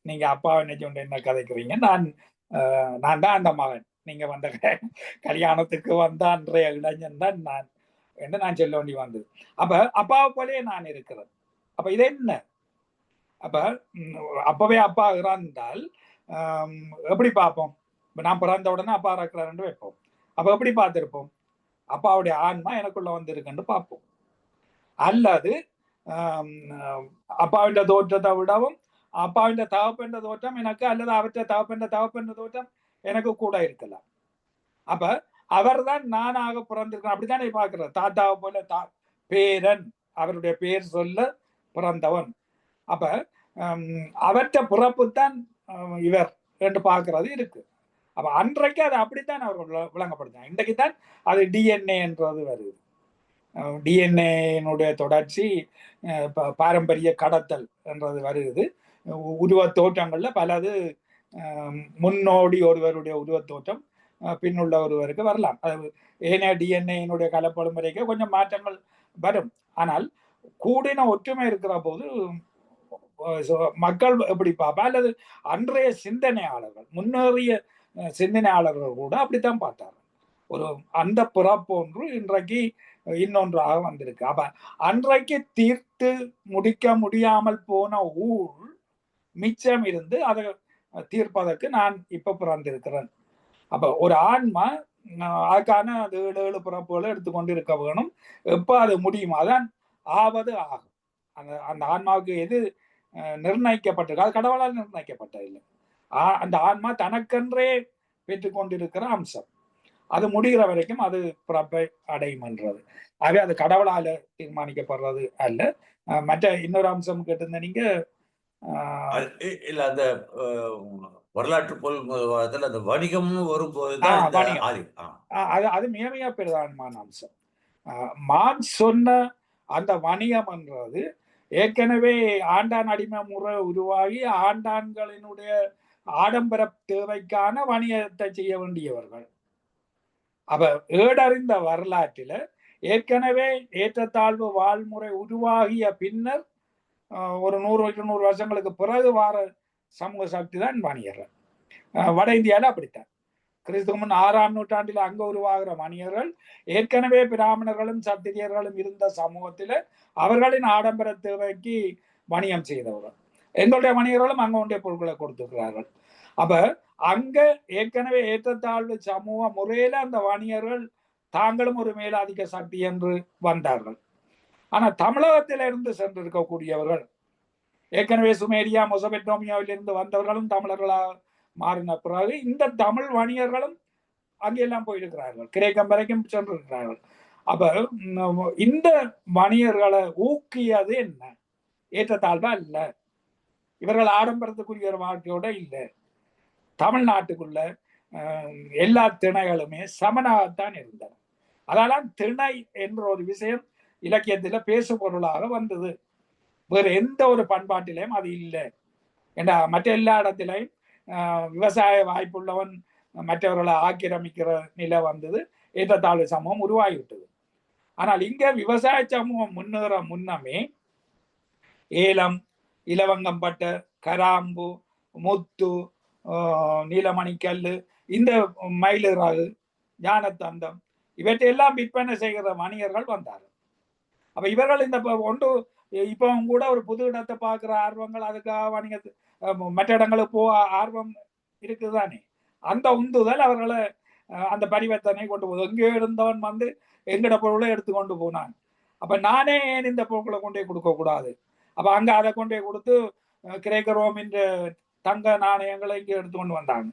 நீங்க அப்பாவை நினைச்சு கொண்டு என்ன கதைக்கிறீங்க, நான் தான் அந்த மகன், நீங்க வந்த கல்யாணத்துக்கு வந்த அன்றைய இளைஞன் தான் நான் என்று நான் சொல்ல வேண்டி வந்தது. அப்ப அப்பாவை போலே நான் இருக்கிறேன். அப்ப இது என்ன? அப்ப அப்பவே அப்பா இறந்தால் எப்படி பார்ப்போம்? நான் பிறந்த உடனே அப்பா இறக்குறாருன்னு வைப்போம். அப்ப எப்படி பார்த்திருப்போம்? அப்பாவுடைய ஆன்மா எனக்குள்ள வந்திருக்குன்னு பார்ப்போம். அல்லது அப்பாவின் தோற்றத்தை விடவும் அப்பாவின் தகப்பன்ற தோற்றம் எனக்கு, அல்லது அவற்றை தகப்பன்ற தோற்றம் எனக்கு கூட இருக்கலாம். அப்ப அவர் தான் நானாக பிறந்திருக்கேன். அப்படித்தானே பார்க்கிறார். தாத்தாவை போல பேரன், அவருடைய பேர் சொல்ல பிறந்தவன். அப்ப அவற்ற பிறப்பு தான் இவர் என்று பார்க்கிறது இருக்கு. அப்ப அன்றைக்கு அது அப்படித்தான் அவர்கள் விளங்கப்படுத்தாங்க. இன்றைக்கு தான் அது டிஎன்ஏ என்றது வருது. டிஎன்ஏனுடைய தொடர்ச்சி பாரம்பரிய கடத்தல் என்றது வருது. உருவத் தோற்றங்கள்ல பலது முன்னோடி ஒருவருடைய உருவத் தோற்றம் பின்னுள்ள ஒருவருக்கு வரலாம். அது ஏனைய டிஎன்ஏனுடைய கலப்படும் வரைக்கும் கொஞ்சம் மாற்றங்கள் வரும். ஆனால் கூடின ஒற்றுமை இருக்கிற போது மக்கள் எப்படி பார்ப்பா, அல்லது அன்றைய சிந்தனையாளர்கள், முன்னேறிய சிந்தனையாளர்கள் கூட அப்படித்தான் பார்த்தார்கள். ஒரு அந்த பிறப்பொன்று இன்றைக்கு இன்னொன்றாக வந்திருக்கு. அப்ப அன்றைக்கு தீர்த்து முடிக்க முடியாமல் போன ஊழ் மிச்சம் இருந்து அதை தீர்ப்பதற்கு நான் இப்ப பிறந்திருக்கிறேன். அப்ப ஒரு ஆன்மா அதுக்கான அது 7 பிறப்புகளை எடுத்துக்கொண்டு இருக்க வேணும். எப்ப அது முடியுமா அதான் ஆவது ஆகும். அந்த ஆன்மாவுக்கு எது நிர்ணயிக்கப்பட்டிருக்கு, அது கடவுளால் நிர்ணயிக்கப்பட்டதில்லை. அந்த ஆன்மா தனக்கென்றே பெற்றுக்கொண்டிருக்கிற அம்சம். அது முடிகிற வரைக்கும் அது பிறப்பை அடையும் என்றது. ஆகவே அது கடவுளால தீர்மானிக்கப்படுறது அல்ல. மற்ற இன்னொரு அம்சம் கேட்டிருந்த நீங்க இல்ல அந்த வரலாற்று பொருள் அந்த வணிகம்னு வரும்போதுதான் அது மிக மிக பிரதானமான அம்சம். மான் சொன்ன அந்த வணிகம் என்றது ஏற்கனவே ஆண்டான் அடிமை முறை உருவாகி ஆண்டான்களினுடைய ஆடம்பர தேவைக்கான வணிகத்தை செய்ய வேண்டியவர்கள். அப்ப ஏடறிந்த வரலாற்றில ஏற்கனவே ஏற்றத்தாழ்வு வாழ்முறை உருவாகிய பின்னர் ஒரு 100-200 வருஷங்களுக்கு பிறகு வார சமூக சக்தி தான் வணிகர்கள். வட இந்தியாவில் அப்படித்தான். கிறிஸ்துவ முன் 6ஆம் நூற்றாண்டில் அங்க உருவாகிற வணிகர்கள் ஏற்கனவே பிராமணர்களும் சத்திரியர்களும் இருந்த சமூகத்தில் அவர்களின் ஆடம்பர தேவைக்கு வணிகம் செய்தவர்கள். எங்களுடைய வணிகர்களும் அங்க ஒன்றிய பொருட்களை கொடுத்துக்கிறார்கள். அப்ப அங்க ஏற்கனவே ஏற்றத்தாழ்வு சமூக முறையில அந்த வணிகர்கள் தாங்களும் ஒரு மேலாதிக்க சக்தி என்று வந்தார்கள். ஆனா தமிழகத்திலிருந்து சென்று இருக்கக்கூடியவர்கள் ஏற்கனவே சுமேரியா மொசபெட்டோமியாவிலிருந்து வந்தவர்களும் தமிழர்களாக மாறின பிறகு இந்த தமிழ் வணிகர்களும் அங்கெல்லாம் போயிருக்கிறார்கள், கிரேக்கம் வரைக்கும் சென்றிருக்கிறார்கள். அப்ப இந்த வணிகர்களை ஊக்கியது என்ன? ஏற்றத்தாழ்வா இல்ல, இவர்கள் ஆடம்பரத்துக்குரிய ஒரு வாழ்க்கையோட இல்லை. தமிழ்நாட்டுக்குள்ள எல்லா திணைகளுமே சமனாகத்தான் இருந்தன. அதனால திணை என்ற ஒரு விஷயம் இலக்கியத்துல பேசு பொருளாக வந்தது. வேற எந்த ஒரு பண்பாட்டிலையும் அது இல்லை. ஏன்னா மற்ற எல்லா இடத்திலையும் விவசாய வாய்ப்புள்ளவன் மற்றவர்களை ஆக்கிரமிக்கிற நிலை வந்தது, ஏற்றத்தாழ்வு சமூகம் உருவாகிவிட்டது. ஆனால் இங்க விவசாய சமூகம் முன்னேற முன்னமே ஏலம், இலவங்கம்பட்ட, கராம்பு, முத்து, நீலமணிக்கல்லு, இந்த மயிலிறகு, ஞானத்தந்தம் இவற்றையெல்லாம் விற்பனை செய்கிற வணிகர்கள் வந்தார்கள். அப்ப இவர்கள் இந்த ஒன்று இப்போ கூட ஒரு புது இடத்தை பார்க்குற ஆர்வங்கள், அதுக்காக வணிகத்து மற்ற இடங்களுக்கு போக ஆர்வம் இருக்குதானே, அந்த உந்துதல் அவர்களை அந்த பரிவர்த்தனை கொண்டு போகுது. எங்கே இருந்தவன் வந்து எங்கட பொருளை எடுத்துக்கொண்டு போனான். அப்ப நானே ஏன் இந்த பொருட்களை கொண்டே கொடுக்க கூடாது? அப்ப அங்க அதை கொண்டே கொடுத்து கிரேக்க ரோமின் தங்க நாணயங்களை இங்க எடுத்துக்கொண்டு வந்தாங்க.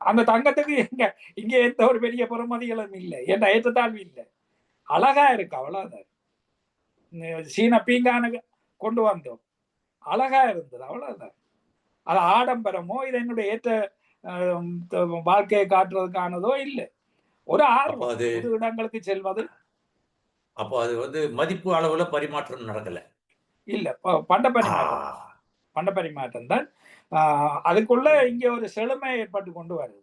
அந்த தங்கத்துக்கு இங்க எந்த ஒரு பெரிய பெறுமதிகளும் இல்லை, என்ற ஏற்றத்தாழ்வு இல்லை, அழகா இருக்கு, அவ்வளவுதான். சீன பீங்கானு கொண்டு வந்தோம், அழகா இருந்தது, அவ்வளவுதான். அது ஆடம்பரமோ இது என்னுடைய ஏற்ற வாழ்க்கையை காட்டுறதுக்கானதோ இல்லை, ஒரு ஆர்வம் புது இடங்களுக்கு செல்வது. அப்போ அது வந்து மதிப்பு அளவுல பரிமாற்றம் நடக்கல, இல்ல பண்ட பரிமாற்றம் தான். அதுக்குள்ள இங்க ஒரு செழுமை ஏற்பட்டு கொண்டு வருது.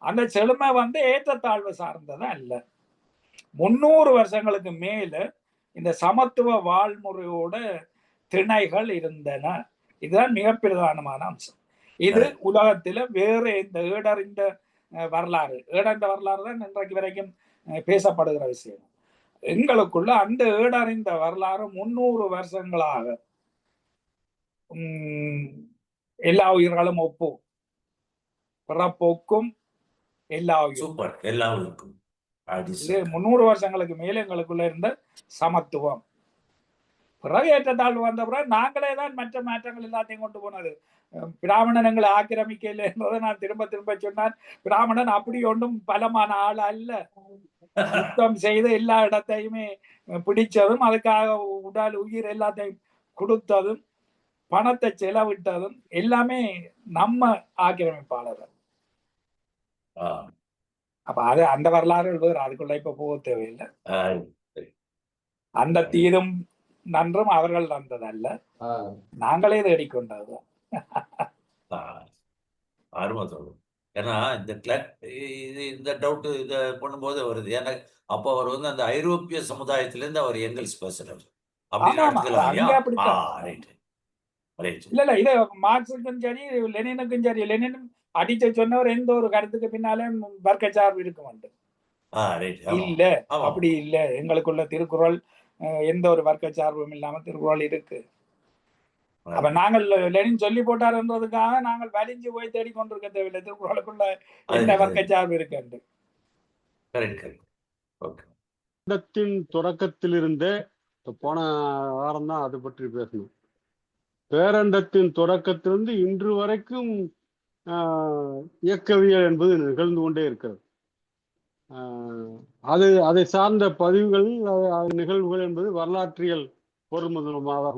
அந்த செழுமை வந்து ஏற்றத்தாழ்வு சார்ந்ததா இல்ல. 300 வருஷங்களுக்கு மேல இந்த சமத்துவ வாழ்முறையோட திணைகள் இருந்தன. இதுதான் மிக பிரதானமான அம்சம். இது உலகத்துல வேற இந்த ஏடறிந்த வரலாறு, ஏடறிந்த வரலாறு தான் இன்றைக்கு வரைக்கும் பேசப்படுகிற விஷயம். எங்களுக்குள்ள அந்த ஏடறிந்த வரலாறு 300 வருஷங்களாக எல்லா உயிர்களும் ஒப்பு பிறப்போக்கும் எல்லா உயிருக்கும் 300 வருஷங்களுக்கு மேல எங்களுக்குள்ள இருந்த சமத்துவம். பிறகு ஏற்றத்தாழ்வு வந்த பிறகு நாங்களே தான் மற்ற மாற்றங்கள் எல்லாத்தையும் கொண்டு போனது. பிராமணன் எங்களை ஆக்கிரமிக்கல என்றதை நான் திரும்ப திரும்ப சொன்னான். பிராமணன் அப்படி ஒன்றும் பலமான ஆள் அல்ல. யுத்தம் செய்து எல்லா இடத்தையுமே பிடிச்சதும், அதுக்காக உடல் உயிர் எல்லாத்தையும் கொடுத்ததும், பணத்தை செலவிட்டதும் எல்லாமே நம்ம ஆக்கிரமிப்பாளர்கள். ஆ, அப்ப அது அந்த வரலாறு வேறு, அதுக்குள்ள இப்ப போக தேவையில்லை. ஆ, சரி. அந்த தீதும் நன்றும் அவர்கள் தந்ததல்ல, நாங்களே தேடிக்கொண்டது. ஆ, அருமை தோழர். ஏன்னா இந்த டவுட் இதை பண்ணும்போது வருது. ஏன்னா அப்போ அவர் வந்து அந்த ஐரோப்பிய சமுதாயத்திலேருந்து அவர் எங்கல்ஸ் பேசுறாரு அப்படின்னு ஆமா, எடுத்துக்கலாம் இல்லையா? அங்க அப்படித்தான். Right right. இல்ல இதை மார்க்ஸுக்கும் சரி லெனினுக்கும் சரி, லெனினும் அடிச்சு சொன்னவர் எந்த ஒரு கருத்துக்கு பின்னாலே வர்க்க சார்பு இருக்கும். ரைட். இல்ல, அப்படி இல்ல, எங்களுக்குள்ள திருக்குறள் எந்த ஒரு வர்க்க சார்பும் இல்லாம திருக்குறள் இருக்கு. அப்ப நாங்கள் லெனின் சொல்லி போட்டாருன்றதுக்காக நாங்கள் வலிஞ்சு போய் தேடிக்கொண்டிருக்க தேவையில்லை, திருக்குறளுக்குள்ள என்ன வர்க்க சார்பு இருக்கு. பேரண்டத்தின் தொடக்கத்திலிருந்தே, போன வாரம் தான் அதை பற்றி பேசணும். பேரண்டத்தின் தொடக்கத்திலிருந்து இன்று வரைக்கும் இயக்கவியல் என்பது நிகழ்ந்து கொண்டே இருக்கிறது. அதை சார்ந்த பதிவுகள், நிகழ்வுகள் என்பது வரலாற்றியல் பொருள்முதலமாக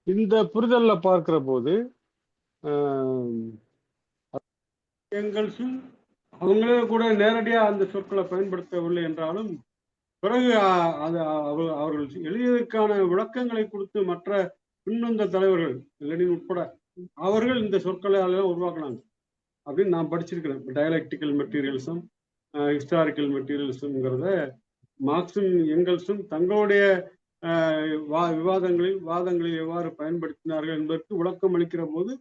இந்த புரிதல்ல பார்க்கிற போது எங்கள்ஸும் அவங்களே கூட நேரடியா அந்த சொற்களை பயன்படுத்தவில்லை என்றாலும், பிறகு அவர்கள் எழுதியதற்கான விளக்கங்களை கொடுத்து மற்ற பின்வந்த தலைவர்கள் லெனின் உட்பட அவர்கள் இந்த சொற்களை அதெல்லாம் உருவாக்கினாங்க அப்படின்னு நான் படிச்சிருக்கிறேன். டயலெக்டிக்கல் மெட்டீரியல்ஸும் ஹிஸ்டாரிக்கல் மெட்டீரியல்ஸுங்கிறத மார்க்ஸும் எங்கல்ஸும் தங்களுடைய வாதங்களில் எவ்வாறு பயன்படுத்தினார்கள் என்பதற்கு விளக்கம் அளிக்கிற போது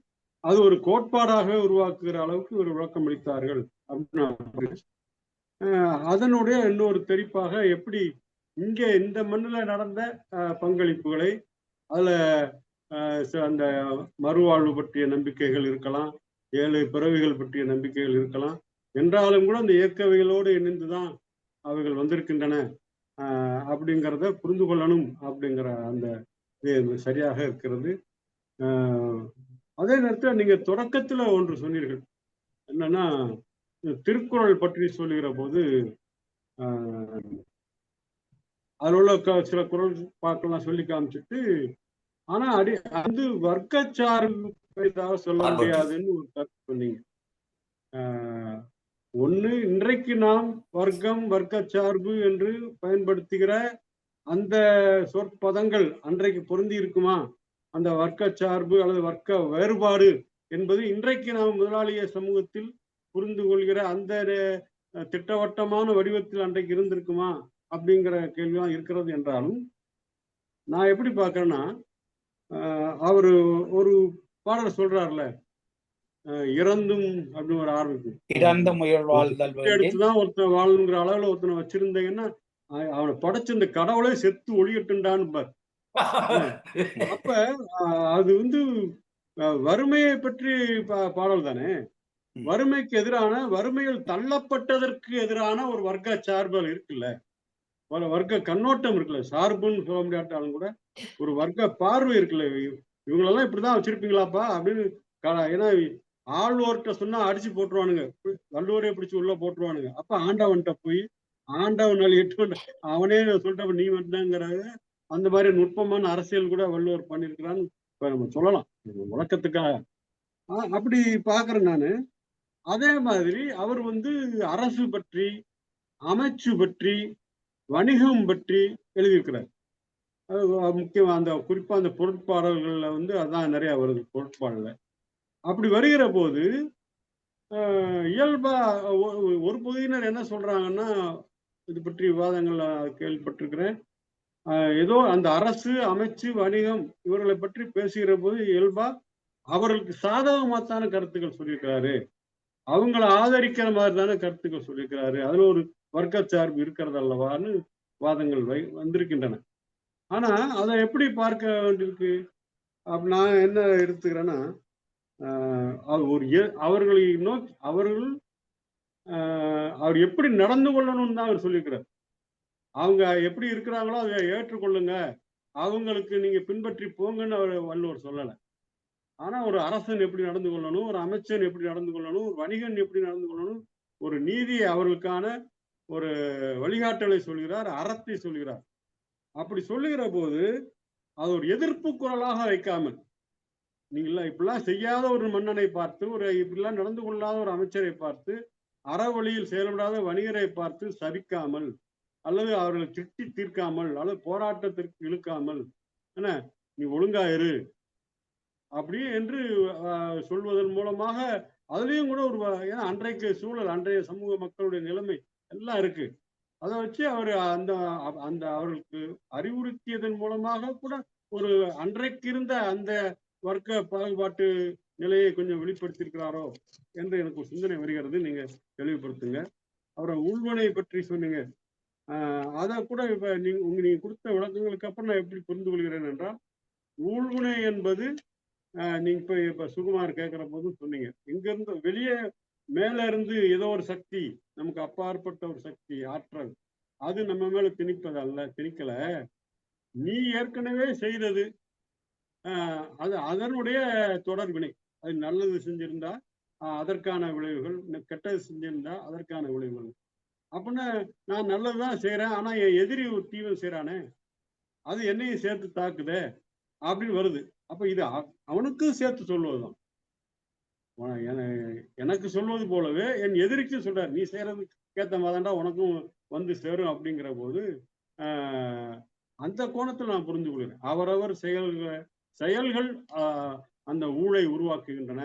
அது ஒரு கோட்பாடாக உருவாக்குகிற அளவுக்கு ஒரு விளக்கம் அளித்தார்கள் அப்படின்னு. அதனுடைய இன்னொரு தெரிப்பாக எப்படி இங்கே இந்த மண்ணில் நடந்த பங்களிப்புகளை, அதுல அந்த மறுவாழ்வு பற்றிய நம்பிக்கைகள் இருக்கலாம், 7 பிறவிகள் பற்றிய நம்பிக்கைகள் இருக்கலாம், என்றாலும் கூட அந்த இயக்கவியலோடு இணைந்துதான் அவைகள் வந்திருக்கின்றன அப்படிங்கிறத புரிந்து கொள்ளணும் அப்படிங்கிற அந்த இது சரியாக இருக்கிறது. அதே நேரத்தில் நீங்க தொடக்கத்துல ஒன்று சொன்னீர்கள், என்னன்னா திருக்குறள் பற்றி சொல்லுகிற போது அதில் உள்ள சில குறள் பார்க்கலாம் சொல்லி காமிச்சிட்டு, ஆனா அது வர்க்கச்சார்பு சொல்ல முடியாதுன்னு ஒரு கருத்து சொன்னீங்க. ஒண்ணு, இன்றைக்கு நாம் வர்க்கம் வர்க்கச்சார்பு என்று பயன்படுத்துகிற அந்த சொற்பதங்கள் அன்றைக்கு பொருந்தி இருக்குமா? அந்த வர்க்கச்சார்பு அல்லது வர்க்க வேறுபாடு என்பது இன்றைக்கு நாம் முதலாளிய சமூகத்தில் புரிந்து கொள்கிற அந்த திட்டவட்டமான வடிவத்தில் அன்றைக்கு இருந்திருக்குமா அப்படிங்கிற கேள்விதான் இருக்கிறது. என்றாலும் நான் எப்படி பார்க்கறேன்னா, அவரு ஒரு பாடல் சொல்றாருல, இறந்தும் அப்படின்னு ஒரு ஆரம்பிக்கும், எடுத்துதான் ஒருத்தன் வாழணுங்கிற அளவுல ஒருத்தனை வச்சிருந்தீங்கன்னா அவனை படைச்ச இந்த கடவுளே செத்து ஒளியட்டுண்டான்னு பார். அப்ப அது வந்து வறுமையை பற்றி பாடல் தானே. வறுமைக்கு எதிரான, வறுமையில் தள்ளப்பட்டதற்கு எதிரான ஒரு வர்க்க சார்பு இருக்குல்ல, வர்க்க கண்ணோட்டம் இருக்குல்ல, சார்புன்னு சொல்ல முடியாட்டாலும் கூட ஒரு வர்க்க பார்வை இருக்குல்ல, இவங்களெல்லாம் இப்படிதான் வச்சிருப்பீங்களாப்பா அப்படின்னு. ஏன்னா ஆழ்வோர்கிட்ட சொன்னா அடிச்சு போட்டுருவானுங்க, வள்ளுவரே பிடிச்சு உள்ள போட்டுருவானுங்க. அப்ப ஆண்டவன்கிட்ட போய் ஆண்டவன் அவனே சொல்லிட்ட நீ வந்தாங்கிறாங்க. அந்த மாதிரி நுட்பமான அரசியல் கூட வள்ளுவர் பண்ணியிருக்கிறான்னு இப்ப நம்ம சொல்லலாம் வழக்கத்துக்காக. அப்படி பாக்குறேன் நானு. அதே மாதிரி அவர் வந்து அரசு பற்றி, அமைச்சு பற்றி, வணிகம் பற்றி எழுதியிருக்கிறார். முக்கியமா அந்த குறிப்பா அந்த பொருட்பாடல்கள்ல வந்து அதான் நிறைய வருது பொருட்பாடல. அப்படி வருகிற போது இயல்பா ஒரு பகுதியினர் என்ன சொல்றாங்கன்னா, இது பற்றி விவாதங்கள் கேள்விப்பட்டிருக்கிறேன், ஏதோ அந்த அரசு அமைச்சு வணிகம் இவர்களை பற்றி பேசுகிற போது இயல்பா அவர்களுக்கு சாதகமாத்தான கருத்துக்கள் சொல்லியிருக்கிறாரு, அவங்களை ஆதரிக்கிற மாதிரி தானே கருத்துக்கள் சொல்லியிருக்கிறாரு, அதுல ஒரு வர்க்க சார்பு இருக்கிறது அல்லவான்னு வாதங்கள் வந்திருக்கின்றன. ஆனா அதை எப்படி பார்க்க வேண்டியிருக்கு அப்படி நான் என்ன எடுத்துக்கிறேன்னா, அவர்களை நோக்கி அவர் எப்படி நடந்து கொள்ளணும்னு தான் அவர் சொல்லியிருக்கிறார். அவங்க எப்படி இருக்கிறாங்களோ அதை ஏற்றுக்கொள்ளுங்க, அவங்களுக்கு நீங்க பின்பற்றி போங்கன்னு அவர் வள்ளுவர் சொல்லலை. ஆனா ஒரு அரசன் எப்படி நடந்து கொள்ளணும், ஒரு அமைச்சன் எப்படி நடந்து கொள்ளணும், ஒரு வணிகன் எப்படி நடந்து கொள்ளணும், ஒரு நீதியை, அவர்களுக்கான ஒரு வழிகாட்டலை சொல்கிறார், அறத்தை சொல்கிறார். அப்படி சொல்லுகிற போது அது ஒரு எதிர்ப்பு குரலாக வைக்காமல், நீங்களா இப்படிலாம் செய்யாத ஒரு மன்னனை பார்த்து, ஒரு இப்படிலாம் நடந்து கொள்ளாத ஒரு அமைச்சரை பார்த்து, அறவழியில் செயல்படாத வணிகரை பார்த்து சபிக்காமல், அல்லது அவர்களை திட்டி தீர்க்காமல், அல்லது போராட்டத்திற்கு இழுக்காமல், என்ன நீ ஒழுங்கா இரு அப்படி என்று சொல்வதன் மூலமாக, அதுலயும் கூட ஒரு ஏன்னா அன்றைக்கு சூழல், அன்றைய சமூக மக்களுடைய நிலைமை எல்லாம் இருக்கு. அதை வச்சு அவர் அந்த அந்த அவர்களுக்கு அறிவுறுத்தியதன் மூலமாக கூட ஒரு அன்றைக்கு இருந்த அந்த வர்க்க பாகுபாட்டு நிலையை கொஞ்சம் வெளிப்படுத்தியிருக்கிறாரோ என்று எனக்கு ஒரு சிந்தனை வருகிறது. நீங்க தெளிவுபடுத்துங்க. அப்புறம் ஊழ்வினை பற்றி சொன்னீங்க. அதை கூட இப்ப நீங்க கொடுத்த விளக்கங்களுக்கு அப்புறம் நான் எப்படி புரிந்து கொள்கிறேன் என்றால், ஊழ்வினை என்பது நீங்க இப்ப சுகுமார் கேட்கிற போதும் சொன்னீங்க, இங்க இருந்து வெளியே மேல இருந்து ஏதோ ஒரு சக்தி, நமக்கு அப்பாற்பட்ட ஒரு சக்தி, ஆற்றல், அது நம்ம மேல திணிக்கல, நீ ஏற்கனவே செய்தது அது அதனுடைய தொடர்பினை. அது நல்லது செஞ்சிருந்தா அதற்கான விளைவுகள், கெட்டது செஞ்சிருந்தா அதற்கான விளைவுகள். அப்படின்னா நான் நல்லதுதான் செய்யறேன், ஆனா என் எதிரி ஒரு தீவிரம் செய்யறானே, அது என்னையும் சேர்த்து தாக்குதே அப்படின்னு வருது. அப்ப இது அவனுக்கும் சேர்த்து சொல்வதுதான். எனக்கு சொல்வது போலவே என் எதிரிக்கும் சொல்றாரு, நீ செய்யறதுக்கு ஏத்த மாதிரிடா உனக்கும் வந்து சேரும் அப்படிங்கிற போது அந்த கோணத்தில் நான் புரிந்து கொள்கிறேன். அவரவர் செயல்கள் அந்த ஊழை உருவாக்குகின்றன,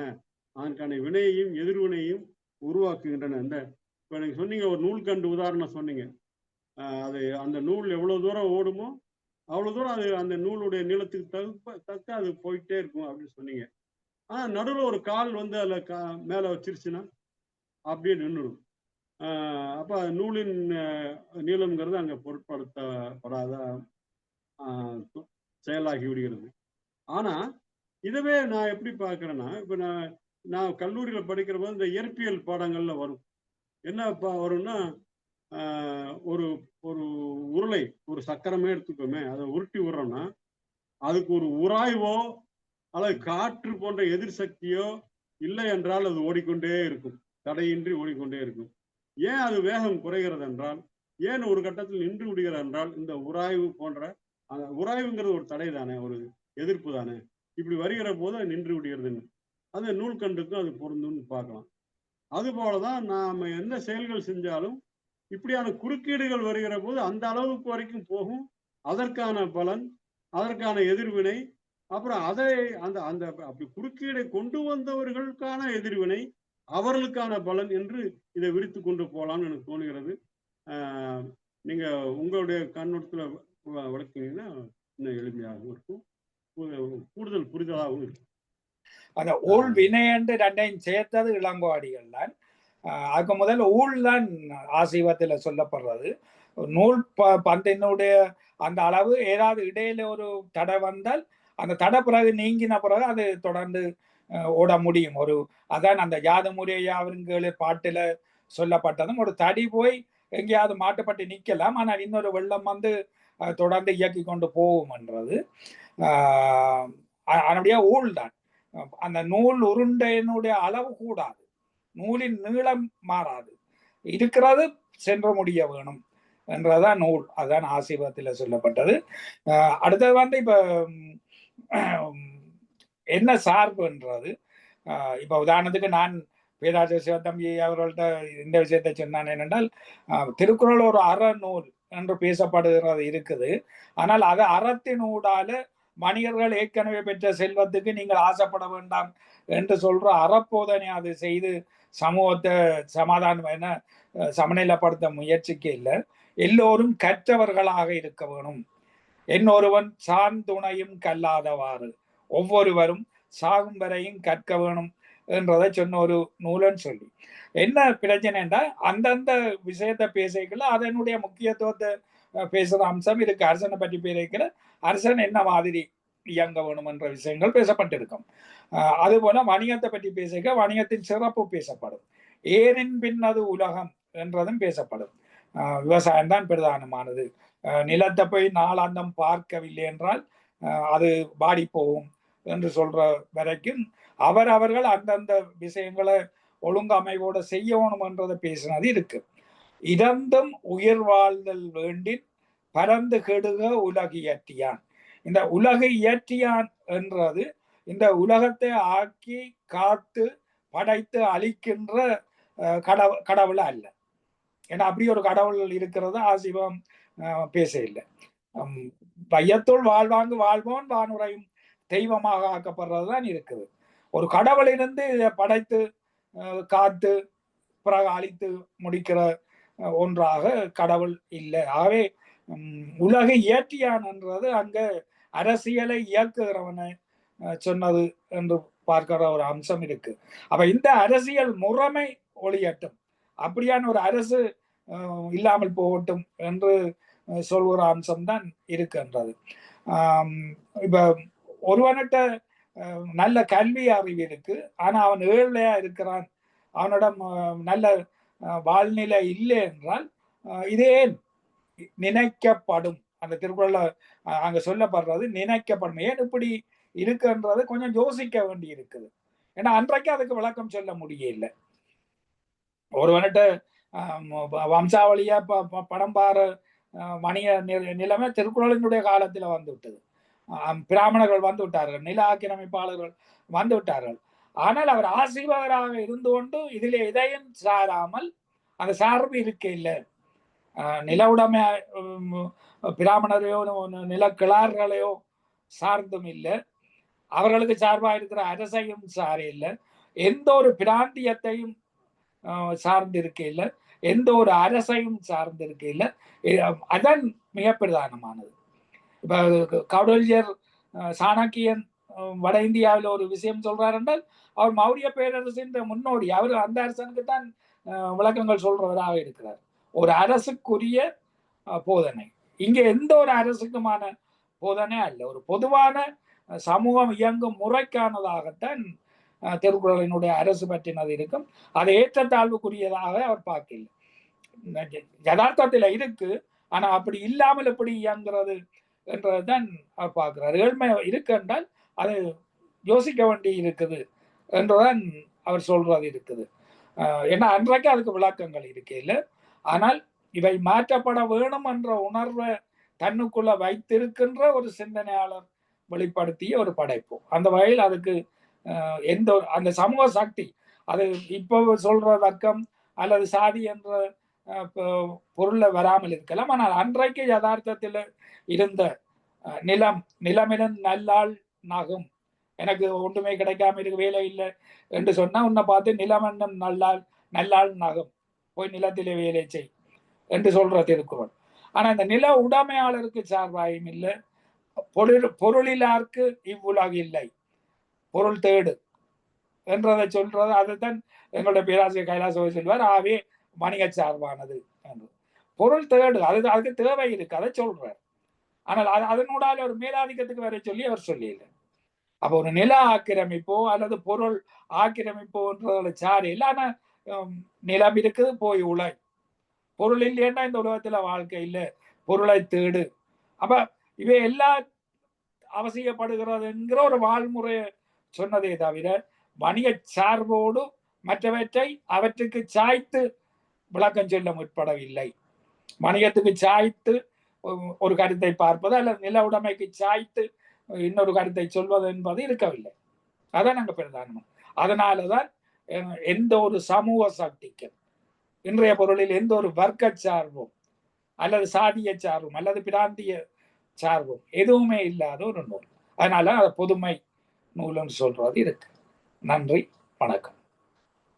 அதற்கான வினையையும் எதிர்வினையும் உருவாக்குகின்றன. இந்த இப்ப நீங்க சொன்னீங்க, ஒரு நூல் கண்டு உதாரணம் சொன்னீங்க. அது அந்த நூல் எவ்வளவு தூரம் ஓடுமோ அவ்வளவு தூரம் அது அந்த நூலுடைய நீளத்துக்கு தக்க அது போயிட்டே இருக்கும் அப்படின்னு சொன்னீங்க. நடுவில் ஒரு கால் வந்து அதுல மேல வச்சிருச்சுன்னா அப்படியே நின்றுடும். அப்ப நூலின் நீளம்ங்கிறது அங்க பொருட்படுத்தப்படாத செயலாகி விடுகிறது. ஆனா இதவே நான் எப்படி பார்க்கிறேன்னா, இப்ப நான் கல்லூரியில படிக்கிற போது இந்த இயற்பியல் பாடங்கள்ல வரும். என்ன வரும்னா, ஒரு ஒரு உருளை, ஒரு சக்கரமே எடுத்துக்கோமே, அதை உருட்டி விடுறோம்னா அதுக்கு ஒரு உராய்வோ அல்லது காற்று போன்ற எதிர் சக்தியோ இல்லை என்றால் அது ஓடிக்கொண்டே இருக்கும், தடையின்றி ஓடிக்கொண்டே இருக்கும். ஏன் அது வேகம் குறைகிறது என்றால், ஏன் ஒரு கட்டத்தில் நின்று விடுகிறது என்றால், இந்த உராய்வு போன்ற உராய்வுங்கிறது ஒரு தடை தானே, ஒரு எதிர்ப்பு தானே. இப்படி வருகிற போது அது நின்று விடுகிறதுன்னு அந்த நூல்கண்டுக்கும் அது பொருந்தும்னு பார்க்கலாம். அது போலதான் நாம என்ன செயல்கள் செஞ்சாலும் இப்படியான குறுக்கீடுகள் வருகிற போது அந்த அளவுக்கு வரைக்கும் போகும். அதற்கான பலன், அதற்கான எதிர்வினை, அப்புறம் அதை அந்த அந்த அப்படி குறுக்கீடை கொண்டு வந்தவர்களுக்கான எதிர்வினை, அவர்களுக்கான பலன் என்று இதை விரித்து கொண்டு போகலாம்னு எனக்கு தோணுகிறது. நீங்க உங்களுடைய கண்ணோட்டத்துல விளக்குனீங்கன்னா இன்னும் எளிமையாகவும் இருக்கும், கூடுதல் புரிதலாகவும் இருக்கும். அந்த ஊழ் வினை என்று ரெண்டையும் சேர்த்தது இளங்கோவடிகள் தான். அதுக்கு முதல்ல ஊழ் தான் ஆசீர்வாதத்தில் சொல்லப்படுறது. நூல் பந்தினுடைய அந்த அளவு ஏதாவது இடையில ஒரு தடை வந்தால் அந்த தடை பிறகு நீங்கின பிறகு அது தொடர்ந்து ஓட முடியும். அதான் அந்த யாது முறையாவருங்கள பாட்டுல சொல்லப்பட்டதும், ஒரு தடி போய் எங்கேயாவது மாட்டுப்பட்டு நிக்கலாம், ஆனால் இன்னொரு வெள்ளம் வந்து தொடர்ந்து இயக்கி கொண்டு போகும்ன்றது அதனுடைய ஊழ் தான். அந்த நூல் உருண்டையினுடைய அளவு கூடாது, நூலின் நீளம் மாறாது, இருக்கிறது சென்ற முடிய வேணும் என்றதான் நூல். அதுதான் ஆசீர்வாதத்தில் சொல்லப்பட்டது. அடுத்தது வந்து இப்ப என்ன சார்புன்றது, இப்ப உதாரணத்துக்கு நான் பேராசிரியர் சிவத்தம்பி அவர்கள்ட்ட இந்த விஷயத்தை சொன்னான். என்னென்றால், திருக்குறள் ஒரு அறநூல் என்று பேசப்படுகிறது இருக்குது, ஆனால் அது அறத்தினூடால மனிதர்கள் ஏற்கனவே பெற்ற செல்வத்துக்கு நீங்கள் ஆசைப்பட வேண்டாம் என்று சொல்ற அறப்போதனை அது செய்து சமூகத்தை சமாதானம் என சமநிலைப்படுத்த முயற்சிக்க இல்லை. எல்லோரும் கற்றவர்களாக இருக்க வேணும். என்னொருவன் சார்ந்துணையும் கல்லாதவாறு ஒவ்வொருவரும் சாகும் வரையும் கற்க வேணும் என்றதை சொன்ன ஒரு நூலன்னு சொல்லி, என்ன பிரச்சனை என்றால் அந்தந்த விஷயத்தை பேசிக்கல அதனுடைய முக்கியத்துவத்தை பேசுற அம்சம் இருக்கு. அரசனை பற்றி பேசிக்கிற அரசன் என்ன மாதிரி இயங்க வேணும் என்ற விஷயங்கள் பேசப்பட்டிருக்கும். அதுபோல வணிகத்தை பற்றி பேசிக்க வணிகத்தின் சிறப்பு பேசப்படும். ஏரின் பின்னது உலகம் என்றதும் பேசப்படும். விவசாயம் தான் பிரதானமானது. நிலத்தை போய் நாளாந்தம் பார்க்கவில்லை என்றால் அது பாடி போகும் என்று சொல்ற வரைக்கும் அவர்கள் அந்தந்த விஷயங்களை ஒழுங்கமைவோட செய்யணும்ன்றதை பேசினது இருக்கு. இரண்டும் உயிர் வாழ்தல் வேண்டின் பரந்து கெடுக உலகு இயற்றியான். இந்த உலகு இயற்றியான் என்றது இந்த உலகத்தை ஆக்கி காத்து படைத்து அழிக்கின்ற கடவுள் அல்ல. ஏன்னா அப்படி ஒரு கடவுள் இருக்கிறது ஆசிவம் பேச இல்லை. பையத்துள் வாழ்வாங்கு வாழ்வோன் வானுரையும் தெய்வமாக ஆக்கப்படுறதுதான் இருக்குது. ஒரு கடவுள் இருந்து இதை படைத்து காத்து பிறகு அழித்து முடிக்கிற ஒன்றாக கடவுள் இல்லை. ஆகவே உலக இயற்றியான்ன்றது அங்க அரசியலை இயக்குகிறவனை சொன்னது என்று பார்க்கிற ஒரு அம்சம் இருக்கு. அப்ப இந்த அரசியல் முறைமை ஒளியட்டும், அப்படியான ஒரு அரசு இல்லாமல் போகட்டும் என்று சொல்கிற அம்சம்தான் இருக்குன்றது. இப்ப ஒருவன்கிட்ட நல்ல கல்வி அறிவு இருக்கு, ஆனா அவன் ஏழையா இருக்கிறான், அவனிடம் நல்ல வாழ்நிலை இல்லை என்றால் இதே நினைக்கப்படும். அந்த திருக்குறள்ல அங்க சொல்லப்படுறது நினைக்கப்படும். ஏன் இப்படி இருக்குன்றது கொஞ்சம் யோசிக்க வேண்டி இருக்குது. ஏன்னா அன்றைக்கு அதுக்கு விளக்கம் சொல்ல முடியல. ஒருவன்கிட்ட வம்சாவளியா படம் பாரு வணிக நிலைமை திருக்குறளினுடைய காலத்துல வந்து விட்டது. பிராமணர்கள் வந்து விட்டார்கள், நில ஆக்கிரமிப்பாளர்கள் வந்து விட்டார்கள். ஆனால் அவர் ஆசீர்வாதராக இருந்து கொண்டு இதில் எதையும் சாராமல் அந்த சார்பு இருக்க இல்லை. நில உடைமை பிராமணரையோ நில கிளார்களையோ சார்ந்தும் இல்லை, அவர்களுக்கு சார்பாக இருக்கிற அரசையும் சார இல்லை, எந்த ஒரு பிராந்தியத்தையும் சார்ந்திருக்க இல்லை, எந்த ஒரு அரசையும் சார்ந்திருக்க இல்லை. அதான் மிக பிரதானமானது. இப்ப கௌடல்யர் சாணக்கியன் வட இந்தியாவில் ஒரு விஷயம் சொல்றார் என்றால் அவர் மௌரிய பேரரசின் முன்னோடி. அவர் அந்த அரசனுக்கு தான் விளக்கங்கள் சொல்றவராக இருக்கிறார். ஒரு அரசுக்குரிய போதனை இங்க எந்த ஒரு அரசுக்குமான போதனை அல்ல, ஒரு பொதுவான சமூகம் இயங்கும் முறைக்கானதாகத்தான் திருக்குறளினுடைய அரசு பற்றினது இருக்கும். அதை ஏற்றத்தாழ்வுக்குரியதாக அவர் பார்க்கல. யதார்த்தத்தில் இருக்கு, ஆனா அப்படி இல்லாமல் எப்படி இயங்குறது என்றதுதான் அவர் பார்க்கிறார். ஏழ்மை இருக்கு என்றால் அது யோசிக்க வேண்டி இருக்குது என்றுதான் அவர் சொல்றது இருக்குது. ஏன்னா அன்றைக்கு அதுக்கு விளக்கங்கள் இருக்கையில், ஆனால் இவை மாற்றப்பட வேணும் என்ற உணர்வை தன்னுக்குள்ள வைத்திருக்கின்ற ஒரு சிந்தனையாளர் வெளிப்படுத்திய ஒரு படைப்பு. அந்த வகையில் அதுக்கு எந்த ஒரு அந்த சமூக சக்தி அது இப்போ சொல்ற வர்க்கம் அல்லது சாதி என்ற பொருள்ல வராமல் இருக்கலாம். ஆனால் அன்றைக்கு யதார்த்தத்தில் இருந்த நிலமின் நல்லாள் நகும், எனக்கு ஒன்றுமே கிடைக்காம இருக்கு, வேலை இல்லை என்று சொன்னா உன்னை பார்த்து நிலமன்னம் நல்லாள் நகும், போய் நிலத்திலே வேலை செய் என்று சொல்ற திருக்குறள். ஆனா இந்த நில உடைமையாளருக்கு சார்பாயும் இல்லை, பொருளிலாருக்கு இவ்வுலகு இல்லை, பொருள் தேடு என்றதை சொல்றது. அதுதான் எங்களுடைய பேராசிரியர் கைலாச சொல்வார், ஆவே வணிக சார்பானது என்று. பொருள் தேடு, அதுக்கு தேவை இருக்கு, அதை சொல்றார். ஆனால் அதனூடால ஒரு மேலாதிக்கத்துக்கு வர சொல்லி அவர் சொல்லியில்லை. அப்போ ஒரு நில ஆக்கிரமிப்போ அல்லது பொருள் ஆக்கிரமிப்போன்றதுல சாரி இல்லை. ஆனா நிலம் இருக்குது, போய் உழை, பொருள் இல்லைன்னா இந்த உலகத்துல வாழ்க்கை இல்லை, பொருளை தேடு. அப்ப இவை எல்லா அவசியப்படுகிறது என்கிற ஒரு வாழ்முறையை சொன்னதே தவிர வணிக சார்போடு மற்றவற்றை அவற்றுக்கு சாய்த்து விளக்கம் சொல்ல முற்படவில்லை. வணிகத்துக்கு சாய்த்து ஒரு கருத்தை பார்ப்பது அல்லது நில உடைமைக்கு சாய்த்து இன்னொரு கருத்தை சொல்வது என்பது இருக்கவில்லை. அதான் நாங்கள் பிரதானம். அதனாலதான் எந்த ஒரு சமூக சக்திக்கும் இன்றைய பொருளில் எந்த ஒரு வர்க்க சார்பும் அல்லது சாதிய சார்பும் அல்லது பிராந்திய சார்பும் எதுவுமே இல்லாத ஒரு நூல். அதனால அதை பொதுமை நூல்னு சொல்றது இருக்கு. நன்றி, வணக்கம்.